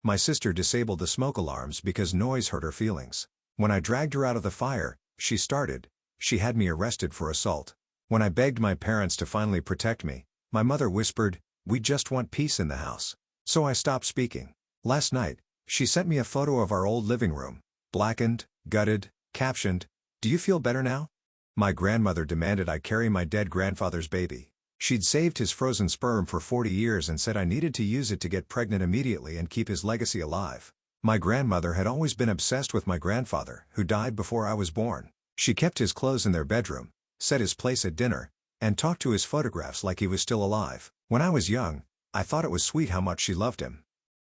My sister disabled the smoke alarms because noise hurt her feelings. When I dragged her out of the fire, she started. She had me arrested for assault. When I begged my parents to finally protect me, my mother whispered, "We just want peace in the house." So I stopped speaking. Last night, she sent me a photo of our old living room, blackened, gutted, captioned, "Do you feel better now?" My grandmother demanded I carry my dead grandfather's baby. She'd saved his frozen sperm for 40 years and said I needed to use it to get pregnant immediately and keep his legacy alive. My grandmother had always been obsessed with my grandfather, who died before I was born. She kept his clothes in their bedroom, set his place at dinner, and talked to his photographs like he was still alive. When I was young, I thought it was sweet how much she loved him.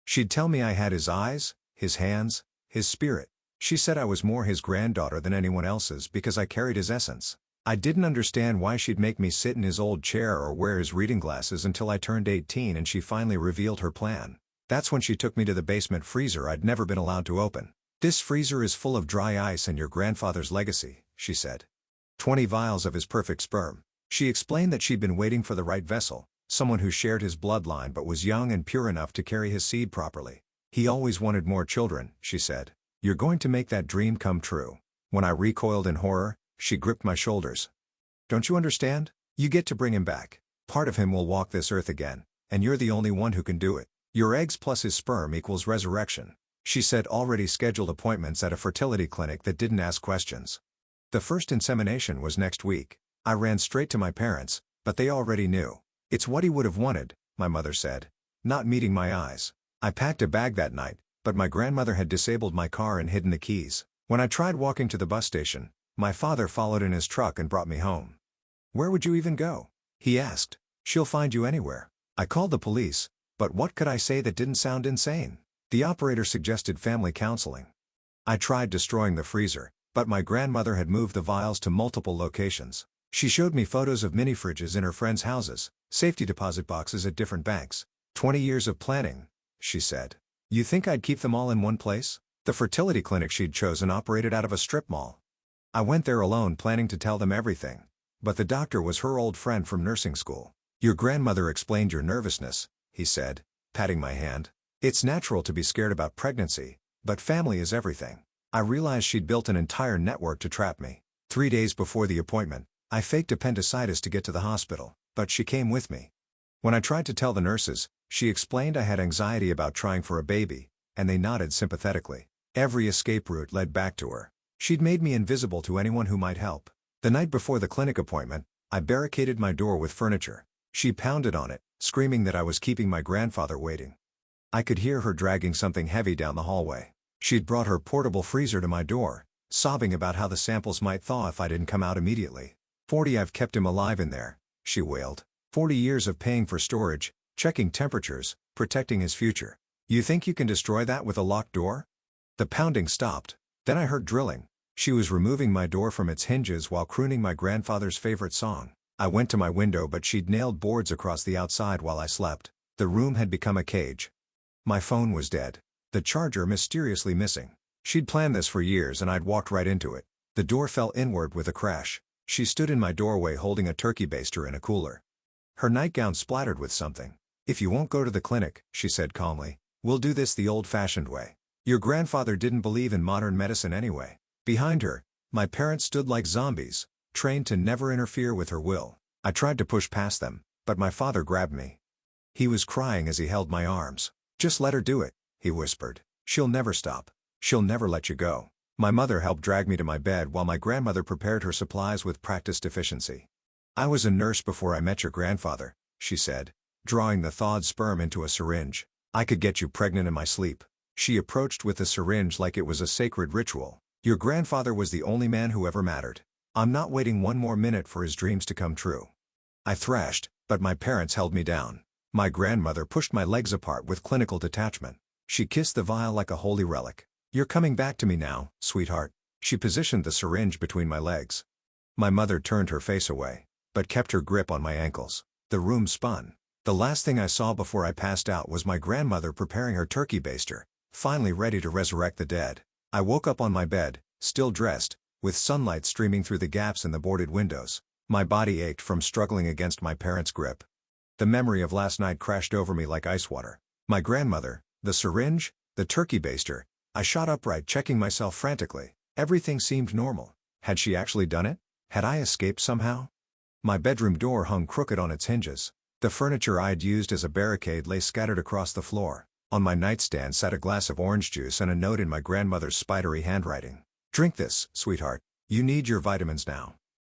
She'd tell me I had his eyes, his hands, his spirit. She said I was more his granddaughter than anyone else's because I carried his essence. I didn't understand why she'd make me sit in his old chair or wear his reading glasses until I turned 18 and she finally revealed her plan. That's when she took me to the basement freezer I'd never been allowed to open. "This freezer is full of dry ice and your grandfather's legacy," she said. 20 vials of his perfect sperm. She explained that she'd been waiting for the right vessel, someone who shared his bloodline but was young and pure enough to carry his seed properly. "He always wanted more children," she said. "You're going to make that dream come true." When I recoiled in horror, she gripped my shoulders. "Don't you understand? You get to bring him back. Part of him will walk this earth again, and you're the only one who can do it. Your eggs plus his sperm equals resurrection." She said already scheduled appointments at a fertility clinic that didn't ask questions. The first insemination was next week. I ran straight to my parents, but they already knew. "It's what he would have wanted," my mother said, not meeting my eyes. I packed a bag that night, but my grandmother had disabled my car and hidden the keys. When I tried walking to the bus station, my father followed in his truck and brought me home. "Where would you even go?" he asked. "She'll find you anywhere." I called the police, but what could I say that didn't sound insane? The operator suggested family counseling. I tried destroying the freezer, but my grandmother had moved the vials to multiple locations. She showed me photos of mini fridges in her friends' houses, safety deposit boxes at different banks. 20 years of planning, she said. "You think I'd keep them all in one place?" The fertility clinic she'd chosen operated out of a strip mall. I went there alone planning to tell them everything. But the doctor was her old friend from nursing school. "Your grandmother explained your nervousness," he said, patting my hand. "It's natural to be scared about pregnancy, but family is everything." I realized she'd built an entire network to trap me. 3 days before the appointment, I faked appendicitis to get to the hospital, but she came with me. When I tried to tell the nurses, she explained I had anxiety about trying for a baby, and they nodded sympathetically. Every escape route led back to her. She'd made me invisible to anyone who might help. The night before the clinic appointment, I barricaded my door with furniture. She pounded on it, screaming that I was keeping my grandfather waiting. I could hear her dragging something heavy down the hallway. She'd brought her portable freezer to my door, sobbing about how the samples might thaw if I didn't come out immediately. I've kept him alive in there," she wailed. 40 years of paying for storage, checking temperatures, protecting his future. You think you can destroy that with a locked door?" The pounding stopped. Then I heard drilling. She was removing my door from its hinges while crooning my grandfather's favorite song. I went to my window but she'd nailed boards across the outside while I slept. The room had become a cage. My phone was dead. The charger mysteriously missing. She'd planned this for years and I'd walked right into it. The door fell inward with a crash. She stood in my doorway holding a turkey baster in a cooler. Her nightgown splattered with something. "If you won't go to the clinic," she said calmly, "we'll do this the old-fashioned way. Your grandfather didn't believe in modern medicine anyway." Behind her, my parents stood like zombies, trained to never interfere with her will. I tried to push past them, but my father grabbed me. He was crying as he held my arms. "Just let her do it," he whispered. "She'll never stop. She'll never let you go." My mother helped drag me to my bed while my grandmother prepared her supplies with practiced efficiency. "I was a nurse before I met your grandfather," she said, drawing the thawed sperm into a syringe. "I could get you pregnant in my sleep." She approached with the syringe like it was a sacred ritual. "Your grandfather was the only man who ever mattered. I'm not waiting one more minute for his dreams to come true." I thrashed, but my parents held me down. My grandmother pushed my legs apart with clinical detachment. She kissed the vial like a holy relic. "You're coming back to me now, sweetheart." She positioned the syringe between my legs. My mother turned her face away, but kept her grip on my ankles. The room spun. The last thing I saw before I passed out was my grandmother preparing her turkey baster, finally ready to resurrect the dead. I woke up on my bed, still dressed, with sunlight streaming through the gaps in the boarded windows. My body ached from struggling against my parents' grip. The memory of last night crashed over me like ice water. My grandmother, the syringe, The turkey baster. I shot upright, checking myself frantically. Everything seemed normal. Had she actually done it? Had I escaped somehow? My bedroom door hung crooked on its hinges. The furniture I'd used as a barricade lay scattered across the floor. On my nightstand sat a glass of orange juice and a note in my grandmother's spidery handwriting. "Drink this, sweetheart. You need your vitamins now."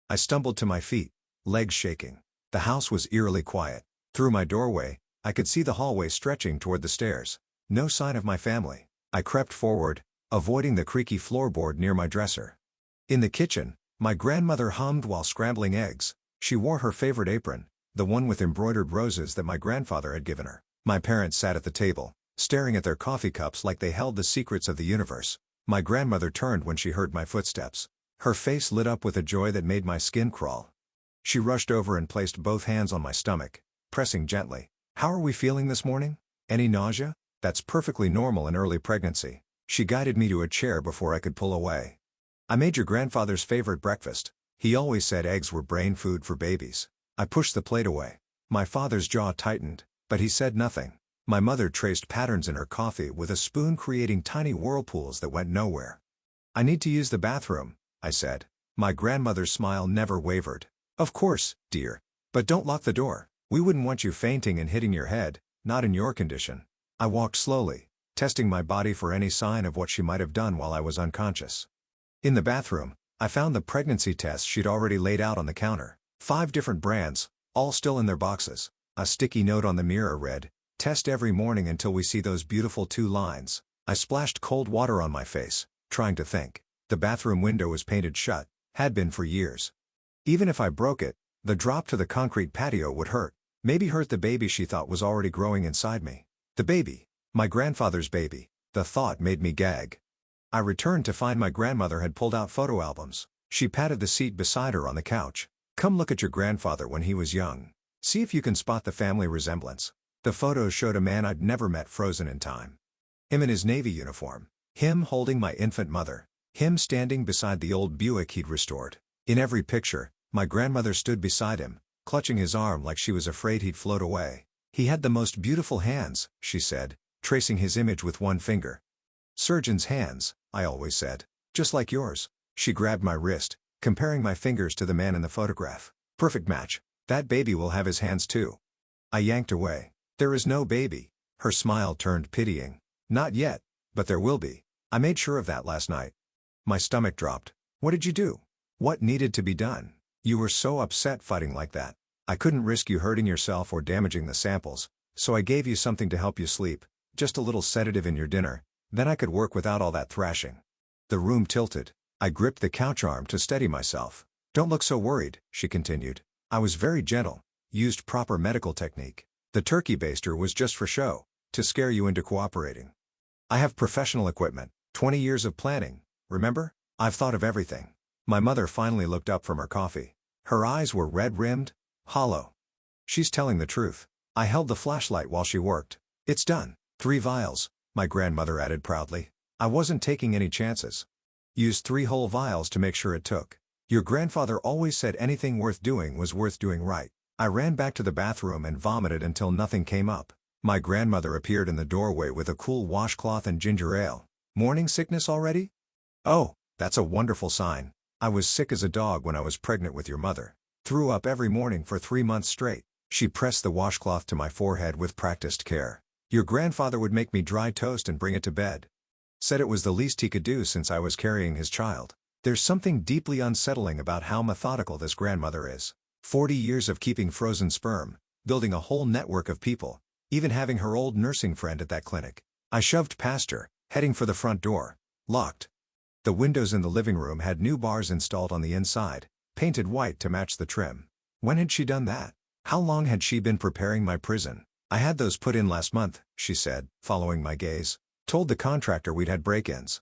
I stumbled to my feet, legs shaking. The house was eerily quiet. Through my doorway, I could see the hallway stretching toward the stairs. No sign of my family. I crept forward, avoiding the creaky floorboard near my dresser. In the kitchen, my grandmother hummed while scrambling eggs. She wore her favorite apron, the one with embroidered roses that my grandfather had given her. My parents sat at the table, staring at their coffee cups like they held the secrets of the universe. My grandmother turned when she heard my footsteps. Her face lit up with a joy that made my skin crawl. She rushed over and placed both hands on my stomach, pressing gently. "How are we feeling this morning? Any nausea? That's perfectly normal in early pregnancy." She guided me to a chair before I could pull away. "I made your grandfather's favorite breakfast. He always said eggs were brain food for babies." I pushed the plate away. My father's jaw tightened, but he said nothing. My mother traced patterns in her coffee with a spoon, creating tiny whirlpools that went nowhere. "I need to use the bathroom," I said. My grandmother's smile never wavered. "Of course, dear. But don't lock the door. We wouldn't want you fainting and hitting your head, not in your condition." I walked slowly, testing my body for any sign of what she might have done while I was unconscious. In the bathroom, I found the pregnancy tests she'd already laid out on the counter. 5 different brands, all still in their boxes. A sticky note on the mirror read, "Test every morning until we see those beautiful 2 lines." I splashed cold water on my face, trying to think. The bathroom window was painted shut, had been for years. Even if I broke it, the drop to the concrete patio would hurt. Maybe hurt the baby she thought was already growing inside me. The baby. My grandfather's baby. The thought made me gag. I returned to find my grandmother had pulled out photo albums. She patted the seat beside her on the couch. "Come look at your grandfather when he was young. See if you can spot the family resemblance." The photos showed a man I'd never met frozen in time. Him in his Navy uniform. Him holding my infant mother. Him standing beside the old Buick he'd restored. In every picture, my grandmother stood beside him, clutching his arm like she was afraid he'd float away. "He had the most beautiful hands," she said, tracing his image with one finger. "Surgeon's hands," I always said. "Just like yours." She grabbed my wrist, comparing my fingers to the man in the photograph. "Perfect match. That baby will have his hands too." I yanked away. "There is no baby." Her smile turned pitying. "Not yet, but there will be. I made sure of that last night." My stomach dropped. "What did you do? What needed to be done? You were so upset fighting like that. I couldn't risk you hurting yourself or damaging the samples, so I gave you something to help you sleep, just a little sedative in your dinner, then I could work without all that thrashing." The room tilted. I gripped the couch arm to steady myself. "Don't look so worried," she continued. "I was very gentle, used proper medical technique. The turkey baster was just for show, to scare you into cooperating. I have professional equipment, 20 years of planning, remember? I've thought of everything." My mother finally looked up from her coffee. Her eyes were red-rimmed, hollow. "She's telling the truth." I held the flashlight while she worked. "It's done. 3 vials, my grandmother added proudly. "I wasn't taking any chances. Used 3 whole vials to make sure it took. Your grandfather always said anything worth doing was worth doing right." I ran back to the bathroom and vomited until nothing came up. My grandmother appeared in the doorway with a cool washcloth and ginger ale. "Morning sickness already?" "Oh, that's a wonderful sign. I was sick as a dog when I was pregnant with your mother. Threw up every morning for 3 months straight." She pressed the washcloth to my forehead with practiced care. "Your grandfather would make me dry toast and bring it to bed. Said it was the least he could do since I was carrying his child." There's something deeply unsettling about how methodical this grandmother is. 40 years of keeping frozen sperm, building a whole network of people, even having her old nursing friend at that clinic. I shoved past her, heading for the front door. Locked. The windows in the living room had new bars installed on the inside, painted white to match the trim. When had she done that? How long had she been preparing my prison? "I had those put in last month," she said, following my gaze. "Told the contractor we'd had break-ins.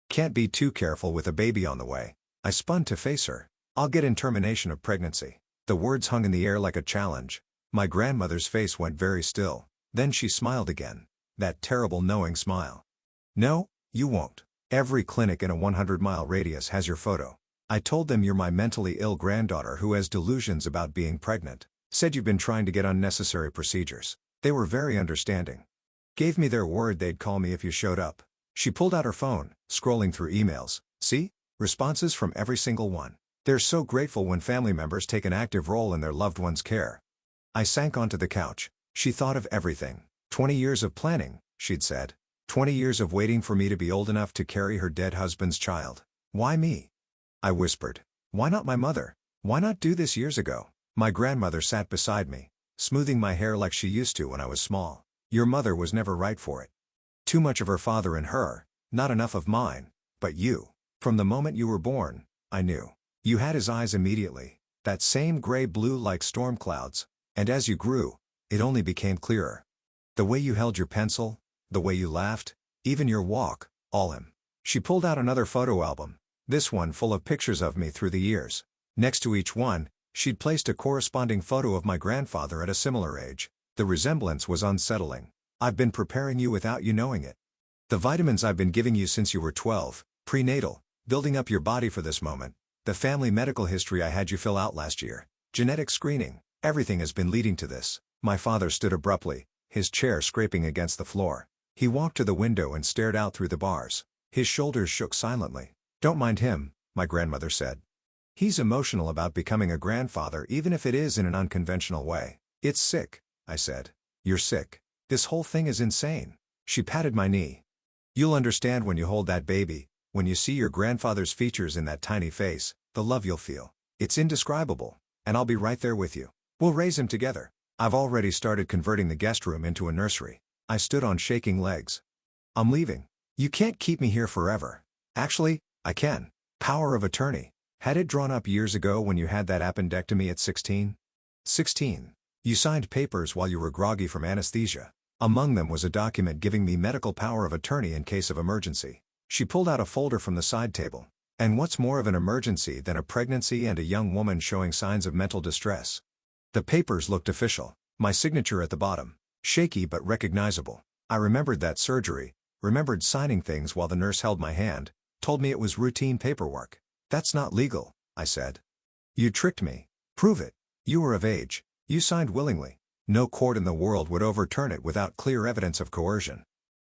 Can't be too careful with a baby on the way." I spun to face her. "I'll get in termination of pregnancy." The words hung in the air like a challenge. My grandmother's face went very still. Then she smiled again. That terrible knowing smile. "No, you won't. Every clinic in a 100-mile radius has your photo. I told them you're my mentally ill granddaughter who has delusions about being pregnant. Said you've been trying to get unnecessary procedures. They were very understanding." Gave me their word they'd call me if you showed up. She pulled out her phone, scrolling through emails. See? Responses from every single one. They're so grateful when family members take an active role in their loved one's care. I sank onto the couch. She thought of everything. 20 years of planning, she'd said. 20 years of waiting for me to be old enough to carry her dead husband's child. Why me? I whispered. Why not my mother? Why not do this years ago? My grandmother sat beside me, smoothing my hair like she used to when I was small. Your mother was never right for it. Too much of her father in her, not enough of mine. But you. From the moment you were born, I knew. You had his eyes immediately, that same gray-blue like storm clouds, and as you grew, it only became clearer. The way you held your pencil, the way you laughed, even your walk, all him. She pulled out another photo album, this one full of pictures of me through the years. Next to each one, she'd placed a corresponding photo of my grandfather at a similar age. The resemblance was unsettling. I've been preparing you without you knowing it. The vitamins I've been giving you since you were 12, prenatal, building up your body for this moment. The family medical history I had you fill out last year. Genetic screening, everything has been leading to this. My father stood abruptly, his chair scraping against the floor. He walked to the window and stared out through the bars. His shoulders shook silently. Don't mind him, my grandmother said. He's emotional about becoming a grandfather even if it is in an unconventional way. It's sick, I said. You're sick. This whole thing is insane. She patted my knee. You'll understand when you hold that baby, when you see your grandfather's features in that tiny face, the love you'll feel. It's indescribable, and I'll be right there with you. We'll raise him together. I've already started converting the guest room into a nursery. I stood on shaking legs. I'm leaving. You can't keep me here forever. Actually, I can. Power of attorney. Had it drawn up years ago when you had that appendectomy at 16? 16. You signed papers while you were groggy from anesthesia. Among them was a document giving me medical power of attorney in case of emergency. She pulled out a folder from the side table. And what's more of an emergency than a pregnancy and a young woman showing signs of mental distress? The papers looked official. My signature at the bottom. Shaky but recognizable. I remembered that surgery, remembered signing things while the nurse held my hand, told me it was routine paperwork. That's not legal, I said. You tricked me. Prove it. You were of age. You signed willingly. No court in the world would overturn it without clear evidence of coercion.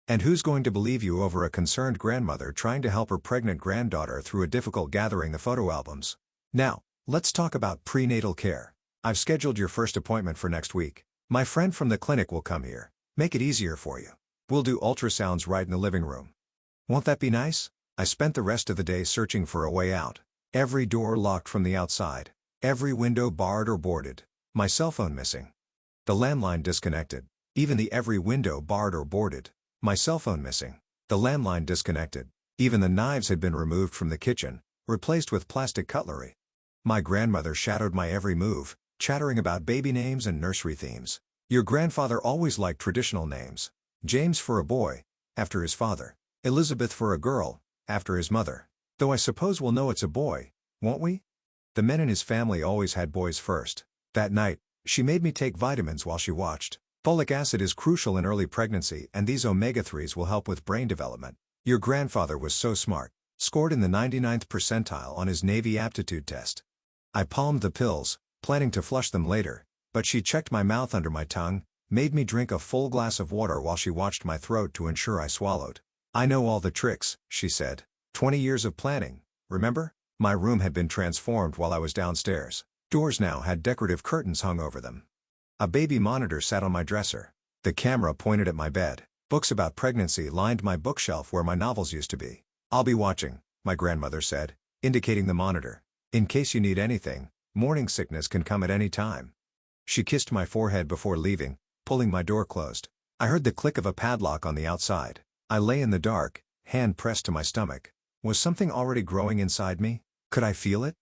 And who's going to believe you over a concerned grandmother trying to help her pregnant granddaughter through a difficult gathering the photo albums? Now, let's talk about prenatal care. I've scheduled your first appointment for next week. My friend from the clinic will come here. Make it easier for you. We'll do ultrasounds right in the living room. Won't that be nice? I spent the rest of the day searching for a way out. Every door locked from the outside. Every window barred or boarded. My cell phone missing. The landline disconnected. Even the every window barred or boarded. My cell phone missing. The landline disconnected. Even the knives had been removed from the kitchen, replaced with plastic cutlery. My grandmother shadowed my every move, chattering about baby names and nursery themes. Your grandfather always liked traditional names. James for a boy, after his father. Elizabeth for a girl, after his mother. Though I suppose we'll know it's a boy, won't we? The men in his family always had boys first. That night, she made me take vitamins while she watched. Folic acid is crucial in early pregnancy and these omega-3s will help with brain development. Your grandfather was so smart. Scored in the 99th percentile on his Navy aptitude test. I palmed the pills, planning to flush them later, but she checked my mouth under my tongue, made me drink a full glass of water while she watched my throat to ensure I swallowed. I know all the tricks, she said. 20 years of planning, remember? My room had been transformed while I was downstairs. Doors now had decorative curtains hung over them. A baby monitor sat on my dresser. The camera pointed at my bed. Books about pregnancy lined my bookshelf where my novels used to be. I'll be watching, my grandmother said, indicating the monitor. In case you need anything, morning sickness can come at any time. She kissed my forehead before leaving, pulling my door closed. I heard the click of a padlock on the outside. I lay in the dark, hand pressed to my stomach. Was something already growing inside me? Could I feel it?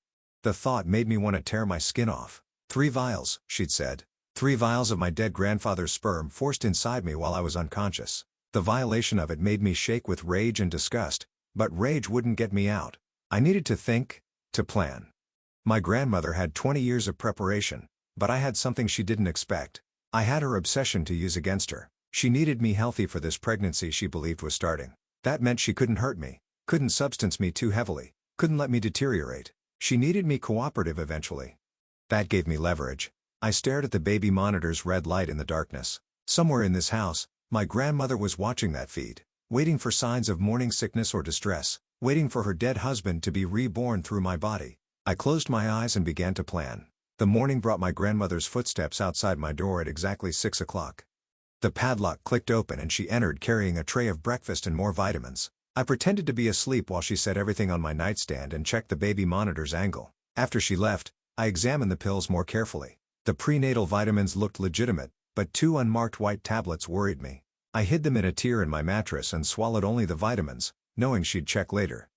The thought made me want to tear my skin off. 3 vials, she'd said. 3 vials of my dead grandfather's sperm forced inside me while I was unconscious. The violation of it made me shake with rage and disgust, but rage wouldn't get me out. I needed to think, to plan. My grandmother had 20 years of preparation, but I had something she didn't expect. I had her obsession to use against her. She needed me healthy for this pregnancy she believed was starting. That meant she couldn't hurt me, couldn't substance me too heavily, couldn't let me deteriorate. She needed me cooperative eventually. That gave me leverage. I stared at the baby monitor's red light in the darkness. Somewhere in this house, My grandmother was watching that feed, waiting for signs of morning sickness or distress, waiting for her dead husband to be reborn through my body. I closed my eyes and began to plan. The morning brought my grandmother's footsteps outside my door at exactly 6 o'clock. The padlock clicked open and she entered carrying a tray of breakfast and more vitamins. I pretended to be asleep while she set everything on my nightstand and checked the baby monitor's angle. After she left, I examined the pills more carefully. The prenatal vitamins looked legitimate, but 2 unmarked white tablets worried me. I hid them in a tier in my mattress and swallowed only the vitamins, knowing she'd check later.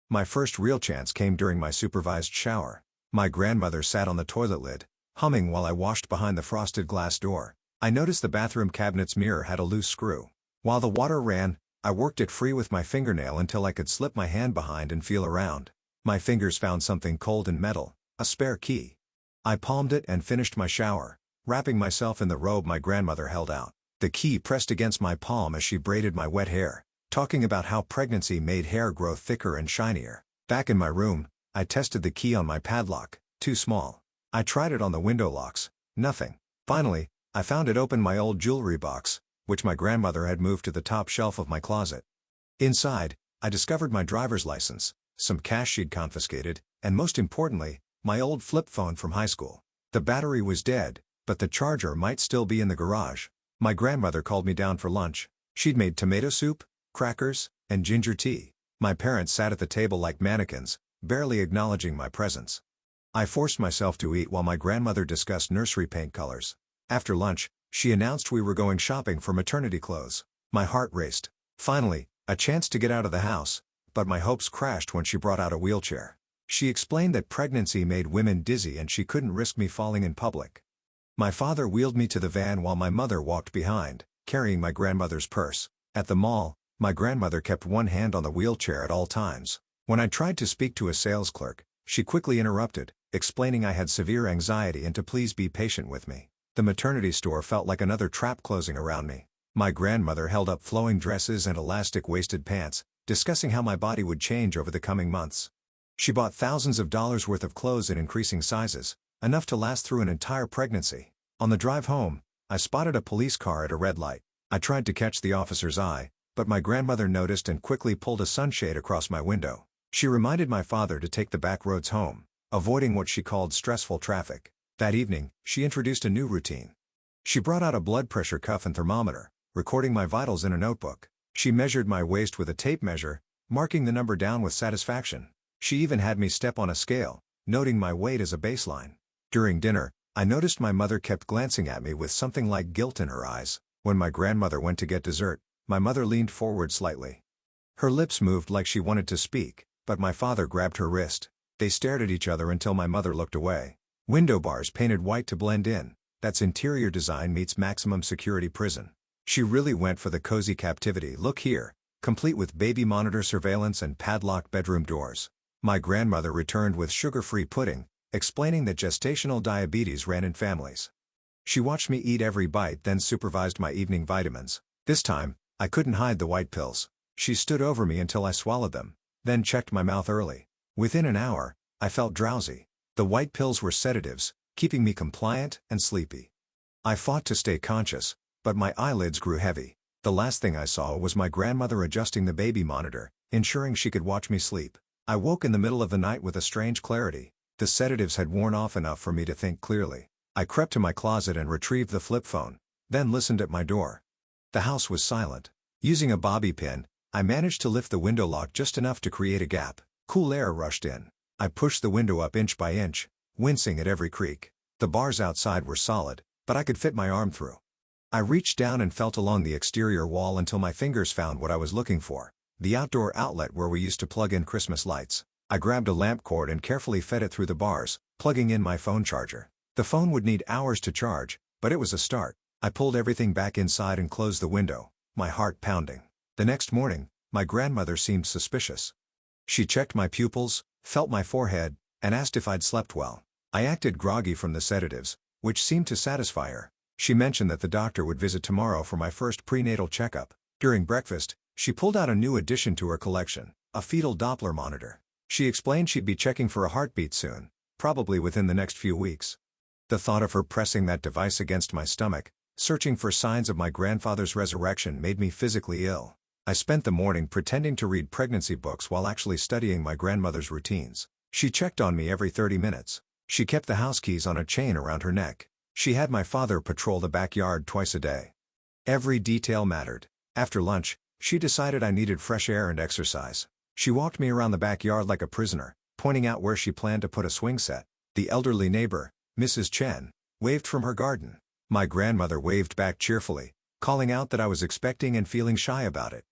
My first real chance came during my supervised shower. My grandmother sat on the toilet lid, humming while I washed behind the frosted glass door. I noticed the bathroom cabinet's mirror had a loose screw. While the water ran, I worked it free with my fingernail until I could slip my hand behind and feel around. My fingers found something cold and metal, a spare key. I palmed it and finished my shower, wrapping myself in the robe my grandmother held out. The key pressed against my palm as she braided my wet hair, talking about how pregnancy made hair grow thicker and shinier. Back in my room, I tested the key on my padlock, too small. I tried it on the window locks, nothing. Finally, I found it open my old jewelry box, which my grandmother had moved to the top shelf of my closet. Inside, I discovered my driver's license, some cash she'd confiscated, and most importantly, my old flip phone from high school. The battery was dead, but the charger might still be in the garage. My grandmother called me down for lunch. She'd made tomato soup, crackers, and ginger tea. My parents sat at the table like mannequins, barely acknowledging my presence. I forced myself to eat while my grandmother discussed nursery paint colors. After lunch, she announced we were going shopping for maternity clothes. My heart raced. Finally, a chance to get out of the house, but my hopes crashed when she brought out a wheelchair. She explained that pregnancy made women dizzy and she couldn't risk me falling in public. My father wheeled me to the van while my mother walked behind, carrying my grandmother's purse. At the mall, my grandmother kept one hand on the wheelchair at all times. When I tried to speak to a sales clerk, she quickly interrupted, explaining I had severe anxiety and to please be patient with me. The maternity store felt like another trap closing around me. My grandmother held up flowing dresses and elastic-waisted pants, discussing how my body would change over the coming months. She bought thousands of dollars worth of clothes in increasing sizes, enough to last through an entire pregnancy. On the drive home, I spotted a police car at a red light. I tried to catch the officer's eye, but my grandmother noticed and quickly pulled a sunshade across my window. She reminded my father to take the back roads home, avoiding what she called stressful traffic. That evening, she introduced a new routine. She brought out a blood pressure cuff and thermometer, recording my vitals in a notebook. She measured my waist with a tape measure, marking the number down with satisfaction. She even had me step on a scale, noting my weight as a baseline. During dinner, I noticed my mother kept glancing at me with something like guilt in her eyes. When my grandmother went to get dessert, my mother leaned forward slightly. Her lips moved like she wanted to speak, but my father grabbed her wrist. They stared at each other until my mother looked away. Window bars painted white to blend in. That's interior design meets maximum security prison. She really went for the cozy captivity look here, complete with baby monitor surveillance and padlocked bedroom doors. My grandmother returned with sugar-free pudding, explaining that gestational diabetes ran in families. She watched me eat every bite, then supervised my evening vitamins. This time, I couldn't hide the white pills. She stood over me until I swallowed them, then checked my mouth early. Within an hour, I felt drowsy. The white pills were sedatives, keeping me compliant and sleepy. I fought to stay conscious, but my eyelids grew heavy. The last thing I saw was my grandmother adjusting the baby monitor, ensuring she could watch me sleep. I woke in the middle of the night with a strange clarity. The sedatives had worn off enough for me to think clearly. I crept to my closet and retrieved the flip phone, then listened at my door. The house was silent. Using a bobby pin, I managed to lift the window lock just enough to create a gap. Cool air rushed in. I pushed the window up inch by inch, wincing at every creak. The bars outside were solid, but I could fit my arm through. I reached down and felt along the exterior wall until my fingers found what I was looking for. The outdoor outlet where we used to plug in Christmas lights. I grabbed a lamp cord and carefully fed it through the bars, plugging in my phone charger. The phone would need hours to charge, but it was a start. I pulled everything back inside and closed the window, my heart pounding. The next morning, my grandmother seemed suspicious. She checked my pupils, felt my forehead, and asked if I'd slept well. I acted groggy from the sedatives, which seemed to satisfy her. She mentioned that the doctor would visit tomorrow for my first prenatal checkup. During breakfast, she pulled out a new addition to her collection, a fetal Doppler monitor. She explained she'd be checking for a heartbeat soon, probably within the next few weeks. The thought of her pressing that device against my stomach Searching for signs of my grandfather's resurrection made me physically ill. I spent the morning pretending to read pregnancy books while actually studying my grandmother's routines. She checked on me every 30 minutes. She kept the house keys on a chain around her neck. She had my father patrol the backyard twice a day. Every detail mattered. After lunch, she decided I needed fresh air and exercise. She walked me around the backyard like a prisoner, pointing out where she planned to put a swing set. The elderly neighbor, Mrs. Chen, waved from her garden. My grandmother waved back cheerfully, calling out that I was expecting and feeling shy about it.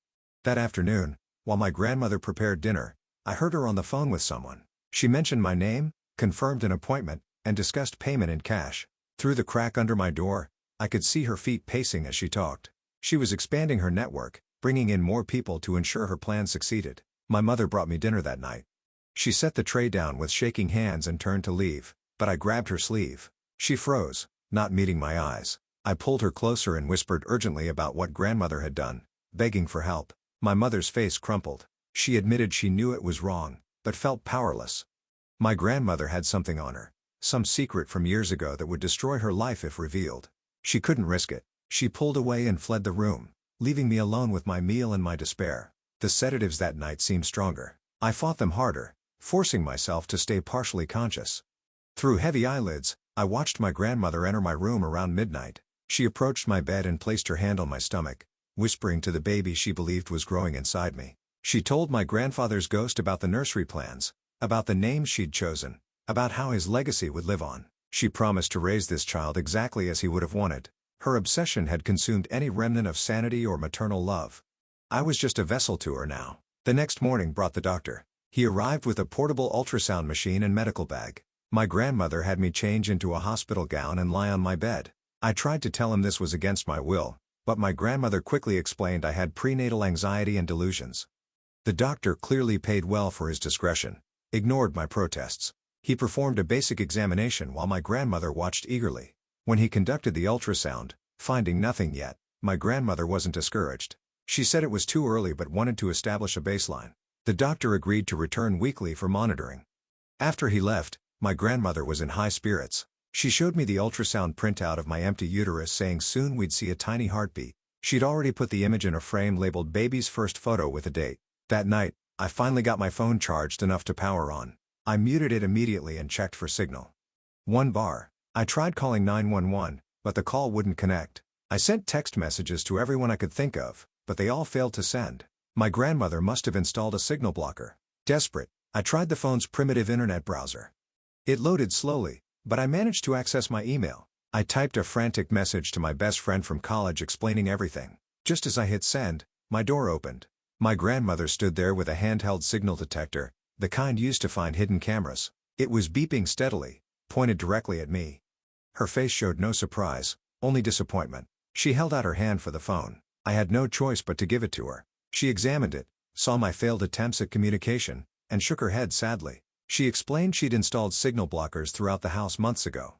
That afternoon, while my grandmother prepared dinner, I heard her on the phone with someone. She mentioned my name, confirmed an appointment, and discussed payment in cash. Through the crack under my door, I could see her feet pacing as she talked. She was expanding her network, bringing in more people to ensure her plan succeeded. My mother brought me dinner that night. She set the tray down with shaking hands and turned to leave, but I grabbed her sleeve. She froze, not meeting my eyes. I pulled her closer and whispered urgently about what grandmother had done, begging for help. My mother's face crumpled. She admitted she knew it was wrong, but felt powerless. My grandmother had something on her, some secret from years ago that would destroy her life if revealed. She couldn't risk it. She pulled away and fled the room, leaving me alone with my meal and my despair. The sedatives that night seemed stronger. I fought them harder, forcing myself to stay partially conscious. Through heavy eyelids, I watched my grandmother enter my room around midnight. She approached my bed and placed her hand on my stomach, whispering to the baby she believed was growing inside me. She told my grandfather's ghost about the nursery plans, about the names she'd chosen, about how his legacy would live on. She promised to raise this child exactly as he would have wanted. Her obsession had consumed any remnant of sanity or maternal love. I was just a vessel to her now. The next morning brought the doctor. He arrived with a portable ultrasound machine and medical bag. My grandmother had me change into a hospital gown and lie on my bed. I tried to tell him this was against my will, but my grandmother quickly explained I had prenatal anxiety and delusions. The doctor clearly paid well for his discretion, ignored my protests. He performed a basic examination while my grandmother watched eagerly. When he conducted the ultrasound, finding nothing yet, my grandmother wasn't discouraged. She said it was too early but wanted to establish a baseline. The doctor agreed to return weekly for monitoring. After he left, my grandmother was in high spirits. She showed me the ultrasound printout of my empty uterus saying soon we'd see a tiny heartbeat. She'd already put the image in a frame labeled baby's first photo with a date. That night, I finally got my phone charged enough to power on. I muted it immediately and checked for signal. 1 bar. I tried calling 911, but the call wouldn't connect. I sent text messages to everyone I could think of, but they all failed to send. My grandmother must have installed a signal blocker. Desperate, I tried the phone's primitive internet browser. It loaded slowly, but I managed to access my email. I typed a frantic message to my best friend from college explaining everything. Just as I hit send, my door opened. My grandmother stood there with a handheld signal detector, the kind used to find hidden cameras. It was beeping steadily, pointed directly at me. Her face showed no surprise, only disappointment. She held out her hand for the phone. I had no choice but to give it to her. She examined it, saw my failed attempts at communication, and shook her head sadly. She explained she'd installed signal blockers throughout the house months ago.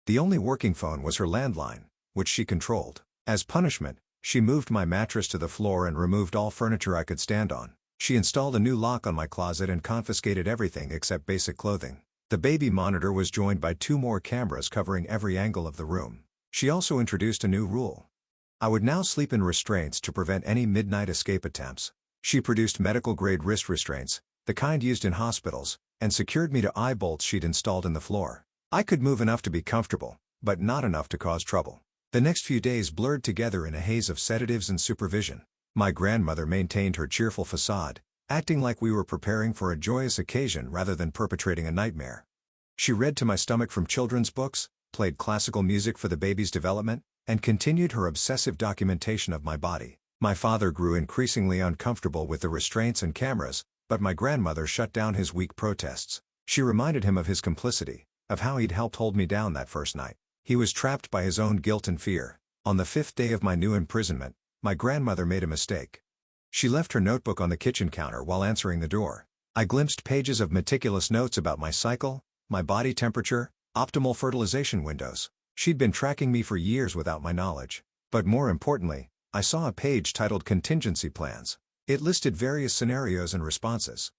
The only working phone was her landline, which she controlled. As punishment, she moved my mattress to the floor and removed all furniture I could stand on. She installed a new lock on my closet and confiscated everything except basic clothing. The baby monitor was joined by 2 more cameras covering every angle of the room. She also introduced a new rule. I would now sleep in restraints to prevent any midnight escape attempts. She produced medical-grade wrist restraints, the kind used in hospitals, and secured me to eye bolts she'd installed in the floor. I could move enough to be comfortable, but not enough to cause trouble. The next few days blurred together in a haze of sedatives and supervision. My grandmother maintained her cheerful facade, acting like we were preparing for a joyous occasion rather than perpetrating a nightmare. She read to my stomach from children's books, played classical music for the baby's development, and continued her obsessive documentation of my body. My father grew increasingly uncomfortable with the restraints and cameras, but my grandmother shut down his weak protests. She reminded him of his complicity, of how he'd helped hold me down that first night. He was trapped by his own guilt and fear. On the 5th day of my new imprisonment, my grandmother made a mistake. She left her notebook on the kitchen counter while answering the door. I glimpsed pages of meticulous notes about my cycle, my body temperature, optimal fertilization windows. She'd been tracking me for years without my knowledge. But more importantly, I saw a page titled Contingency Plans. It listed various scenarios and responses.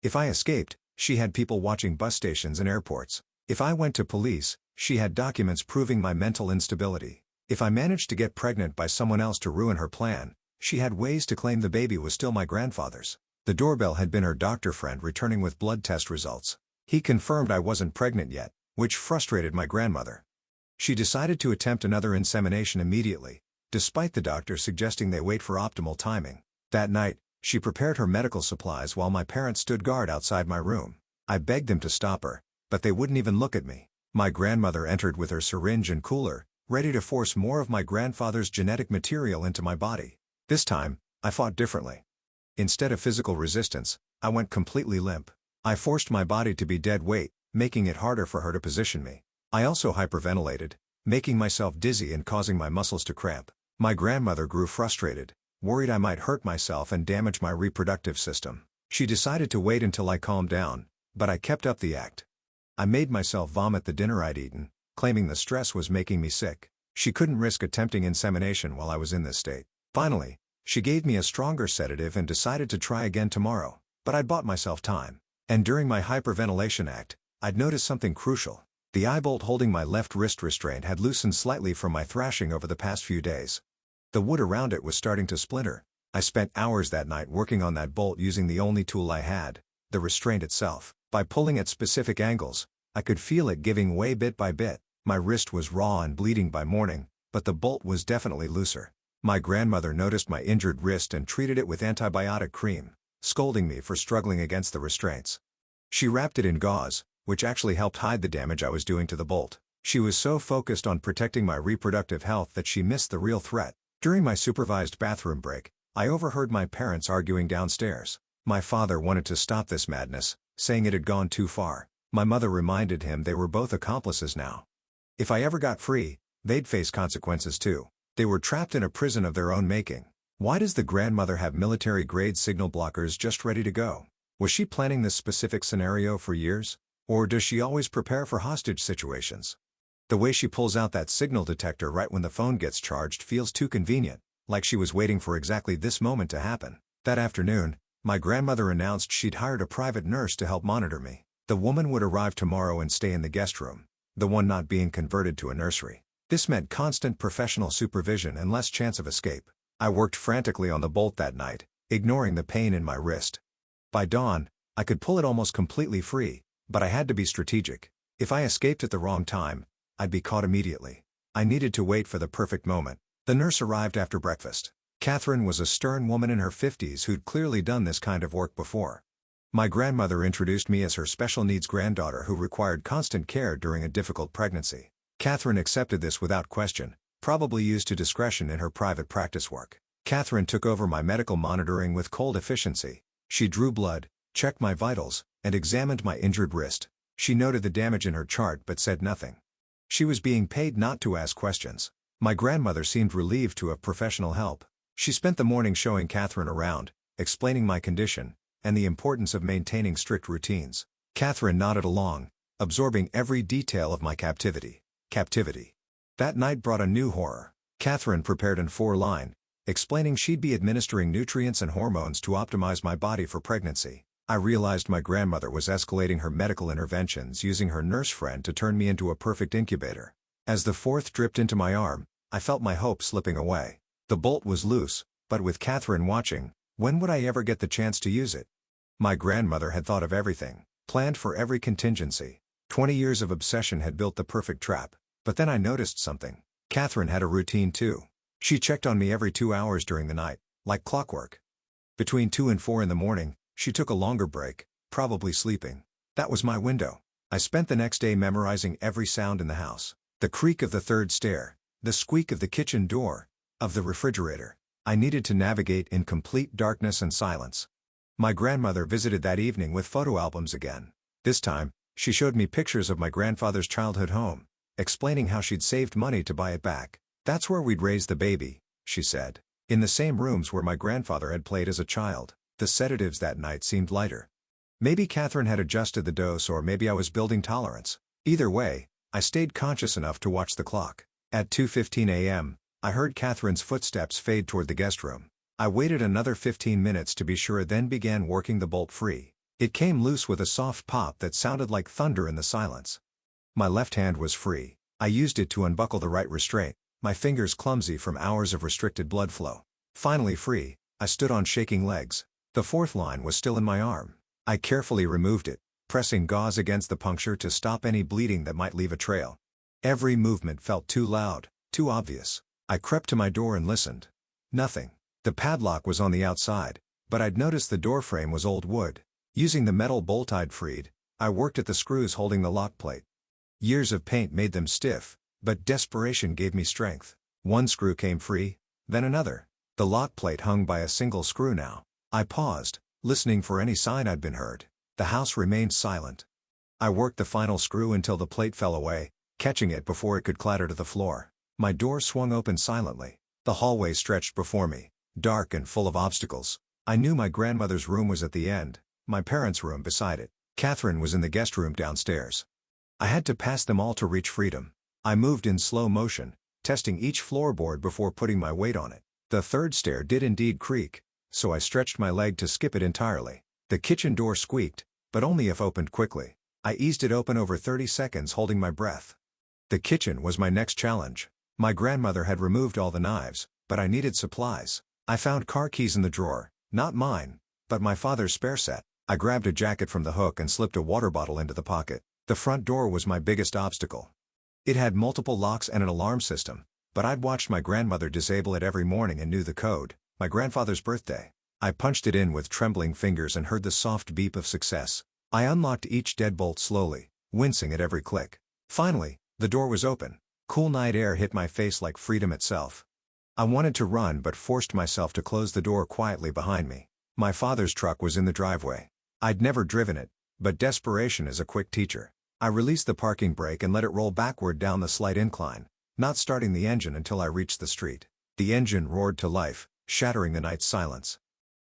If I escaped, she had people watching bus stations and airports. If I went to police, she had documents proving my mental instability. If I managed to get pregnant by someone else to ruin her plan, she had ways to claim the baby was still my grandfather's. The doorbell had been her doctor friend returning with blood test results. He confirmed I wasn't pregnant yet, which frustrated my grandmother. She decided to attempt another insemination immediately, despite the doctor suggesting they wait for optimal timing. That night, she prepared her medical supplies while my parents stood guard outside my room. I begged them to stop her, but they wouldn't even look at me. My grandmother entered with her syringe and cooler, ready to force more of my grandfather's genetic material into my body. This time, I fought differently. Instead of physical resistance, I went completely limp. I forced my body to be dead weight, making it harder for her to position me. I also hyperventilated, making myself dizzy and causing my muscles to cramp. My grandmother grew frustrated, worried I might hurt myself and damage my reproductive system. She decided to wait until I calmed down, but I kept up the act. I made myself vomit the dinner I'd eaten, claiming the stress was making me sick. She couldn't risk attempting insemination while I was in this state. Finally, she gave me a stronger sedative and decided to try again tomorrow, but I'd bought myself time. And during my hyperventilation act, I'd noticed something crucial. The eye bolt holding my left wrist restraint had loosened slightly from my thrashing over the past few days. The wood around it was starting to splinter. I spent hours that night working on that bolt using the only tool I had, the restraint itself. By pulling at specific angles, I could feel it giving way bit by bit. My wrist was raw and bleeding by morning, but the bolt was definitely looser. My grandmother noticed my injured wrist and treated it with antibiotic cream, scolding me for struggling against the restraints. She wrapped it in gauze, which actually helped hide the damage I was doing to the bolt. She was so focused on protecting my reproductive health that she missed the real threat. During my supervised bathroom break, I overheard my parents arguing downstairs. My father wanted to stop this madness, saying it had gone too far. My mother reminded him they were both accomplices now. If I ever got free, they'd face consequences too. They were trapped in a prison of their own making. Why does the grandmother have military-grade signal blockers just ready to go? Was she planning this specific scenario for years? Or does she always prepare for hostage situations? The way she pulls out that signal detector right when the phone gets charged feels too convenient, like she was waiting for exactly this moment to happen. That afternoon, my grandmother announced she'd hired a private nurse to help monitor me. The woman would arrive tomorrow and stay in the guest room, the one not being converted to a nursery. This meant constant professional supervision and less chance of escape. I worked frantically on the bolt that night, ignoring the pain in my wrist. By dawn, I could pull it almost completely free, but I had to be strategic. If I escaped at the wrong time, I'd be caught immediately. I needed to wait for the perfect moment. The nurse arrived after breakfast. Catherine was a stern woman in her 50s who'd clearly done this kind of work before. My grandmother introduced me as her special needs granddaughter who required constant care during a difficult pregnancy. Catherine accepted this without question, probably used to discretion in her private practice work. Catherine took over my medical monitoring with cold efficiency. She drew blood, checked my vitals, and examined my injured wrist. She noted the damage in her chart but said nothing. She was being paid not to ask questions. My grandmother seemed relieved to have professional help. She spent the morning showing Catherine around, explaining my condition, and the importance of maintaining strict routines. Catherine nodded along, absorbing every detail of my captivity. That night brought a new horror. Catherine prepared in 4-line, explaining she'd be administering nutrients and hormones to optimize my body for pregnancy. I realized my grandmother was escalating her medical interventions using her nurse friend to turn me into a perfect incubator. As the fourth dripped into my arm, I felt my hope slipping away. The bolt was loose, but with Catherine watching, when would I ever get the chance to use it? My grandmother had thought of everything, planned for every contingency. 20 years of obsession had built the perfect trap. But then I noticed something. Catherine had a routine too. She checked on me every 2 hours during the night, like clockwork. Between 2 and 4 in the morning, she took a longer break, probably sleeping. That was my window. I spent the next day memorizing every sound in the house. The creak of the third stair, the squeak of the kitchen door, of the refrigerator. I needed to navigate in complete darkness and silence. My grandmother visited that evening with photo albums again. This time, she showed me pictures of my grandfather's childhood home, explaining how she'd saved money to buy it back. That's where we'd raised the baby, she said. In the same rooms where my grandfather had played as a child. The sedatives that night seemed lighter. Maybe Catherine had adjusted the dose or maybe I was building tolerance. Either way, I stayed conscious enough to watch the clock. At 2:15 a.m., I heard Catherine's footsteps fade toward the guest room. I waited another 15 minutes to be sure, then began working the bolt free. It came loose with a soft pop that sounded like thunder in the silence. My left hand was free. I used it to unbuckle the right restraint. my fingers clumsy from hours of restricted blood flow. Finally free, I stood on shaking legs. The fourth line was still in my arm. I carefully removed it, pressing gauze against the puncture to stop any bleeding that might leave a trail. Every movement felt too loud, too obvious. I crept to my door and listened. Nothing. The padlock was on the outside, but I'd noticed the door frame was old wood. Using the metal bolt I'd freed, I worked at the screws holding the lock plate. Years of paint made them stiff, but desperation gave me strength. One screw came free, then another. The lock plate hung by a single screw now. I paused, listening for any sign I'd been heard. The house remained silent. I worked the final screw until the plate fell away, catching it before it could clatter to the floor. My door swung open silently. The hallway stretched before me, dark and full of obstacles. I knew my grandmother's room was at the end, my parents' room beside it. Catherine was in the guest room downstairs. I had to pass them all to reach freedom. I moved in slow motion, testing each floorboard before putting my weight on it. The third stair did indeed creak, so I stretched my leg to skip it entirely. The kitchen door squeaked, but only if opened quickly. I eased it open over 30 seconds holding my breath. The kitchen was my next challenge. My grandmother had removed all the knives, but I needed supplies. I found car keys in the drawer, not mine, but my father's spare set. I grabbed a jacket from the hook and slipped a water bottle into the pocket. The front door was my biggest obstacle. It had multiple locks and an alarm system, but I'd watched my grandmother disable it every morning and knew the code. My grandfather's birthday. I punched it in with trembling fingers and heard the soft beep of success. I unlocked each deadbolt slowly, wincing at every click. Finally, the door was open. Cool night air hit my face like freedom itself. I wanted to run but forced myself to close the door quietly behind me. My father's truck was in the driveway. I'd never driven it, but desperation is a quick teacher. I released the parking brake and let it roll backward down the slight incline, not starting the engine until I reached the street. The engine roared to life, shattering the night's silence.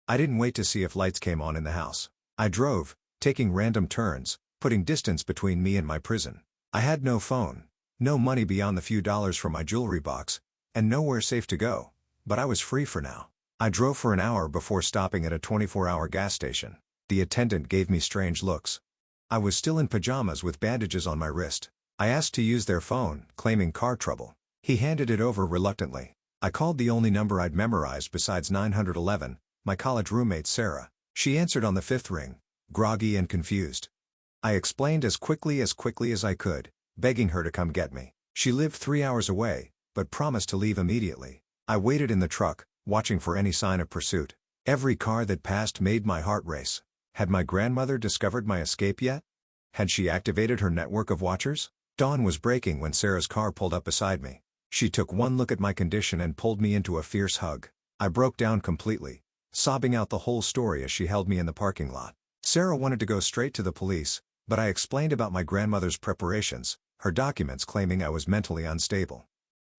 I didn't wait to see if lights came on in the house. I drove, taking random turns, putting distance between me and my prison. I had no phone, no money beyond the few dollars from my jewelry box, and nowhere safe to go, but I was free for now. I drove for an hour before stopping at a 24-hour gas station. The attendant gave me strange looks. I was still in pajamas with bandages on my wrist. I asked to use their phone, claiming car trouble. He handed it over reluctantly. I called the only number I'd memorized besides 911, my college roommate Sarah. She answered on the fifth ring, groggy and confused. I explained as quickly as I could, begging her to come get me. She lived 3 hours away, but promised to leave immediately. I waited in the truck, watching for any sign of pursuit. Every car that passed made my heart race. Had my grandmother discovered my escape yet? Had she activated her network of watchers? Dawn was breaking when Sarah's car pulled up beside me. She took one look at my condition and pulled me into a fierce hug. I broke down completely, sobbing out the whole story as she held me in the parking lot. Sarah wanted to go straight to the police, but I explained about my grandmother's preparations, her documents claiming I was mentally unstable.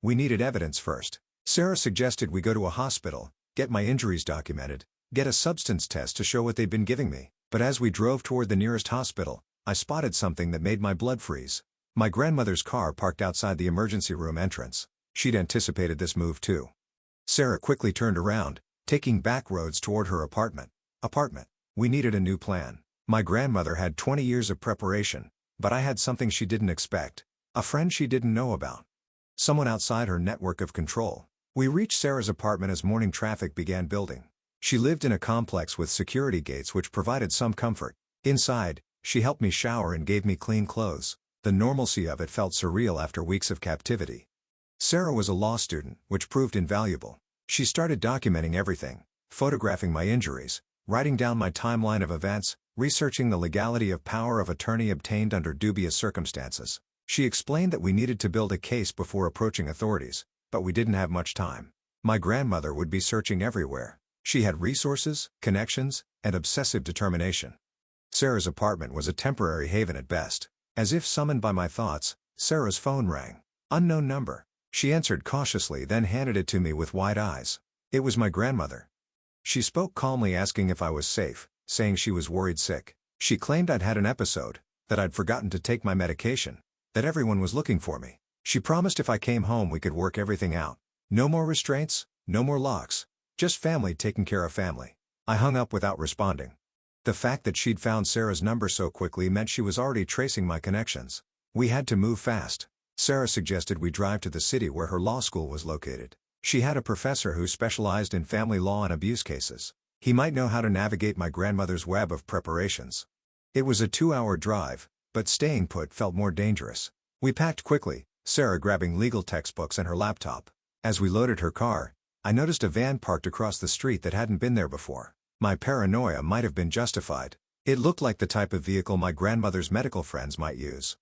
We needed evidence first. Sarah suggested we go to a hospital, get my injuries documented, get a substance test to show what they'd been giving me. But as we drove toward the nearest hospital, I spotted something that made my blood freeze. My grandmother's car parked outside the emergency room entrance. She'd anticipated this move too. Sarah quickly turned around, taking back roads toward her apartment. We needed a new plan. My grandmother had 20 years of preparation, but I had something she didn't expect. A friend she didn't know about. Someone outside her network of control. We reached Sarah's apartment as morning traffic began building. She lived in a complex with security gates which provided some comfort. Inside, she helped me shower and gave me clean clothes. The normalcy of it felt surreal after weeks of captivity. Sarah was a law student, which proved invaluable. She started documenting everything, photographing my injuries, writing down my timeline of events, researching the legality of power of attorney obtained under dubious circumstances. She explained that we needed to build a case before approaching authorities, but we didn't have much time. My grandmother would be searching everywhere. She had resources, connections, and obsessive determination. Sarah's apartment was a temporary haven at best. As if summoned by my thoughts, Sarah's phone rang. Unknown number. She answered cautiously, then handed it to me with wide eyes. It was my grandmother. She spoke calmly, asking if I was safe, saying she was worried sick. She claimed I'd had an episode, that I'd forgotten to take my medication, that everyone was looking for me. She promised if I came home we could work everything out. No more restraints, no more locks. Just family taking care of family. I hung up without responding. The fact that she'd found Sarah's number so quickly meant she was already tracing my connections. We had to move fast. Sarah suggested we drive to the city where her law school was located. She had a professor who specialized in family law and abuse cases. He might know how to navigate my grandmother's web of preparations. It was a 2-hour drive, but staying put felt more dangerous. We packed quickly, Sarah grabbing legal textbooks and her laptop. As we loaded her car, I noticed a van parked across the street that hadn't been there before. My paranoia might have been justified. It looked like the type of vehicle my grandmother's medical friends might use.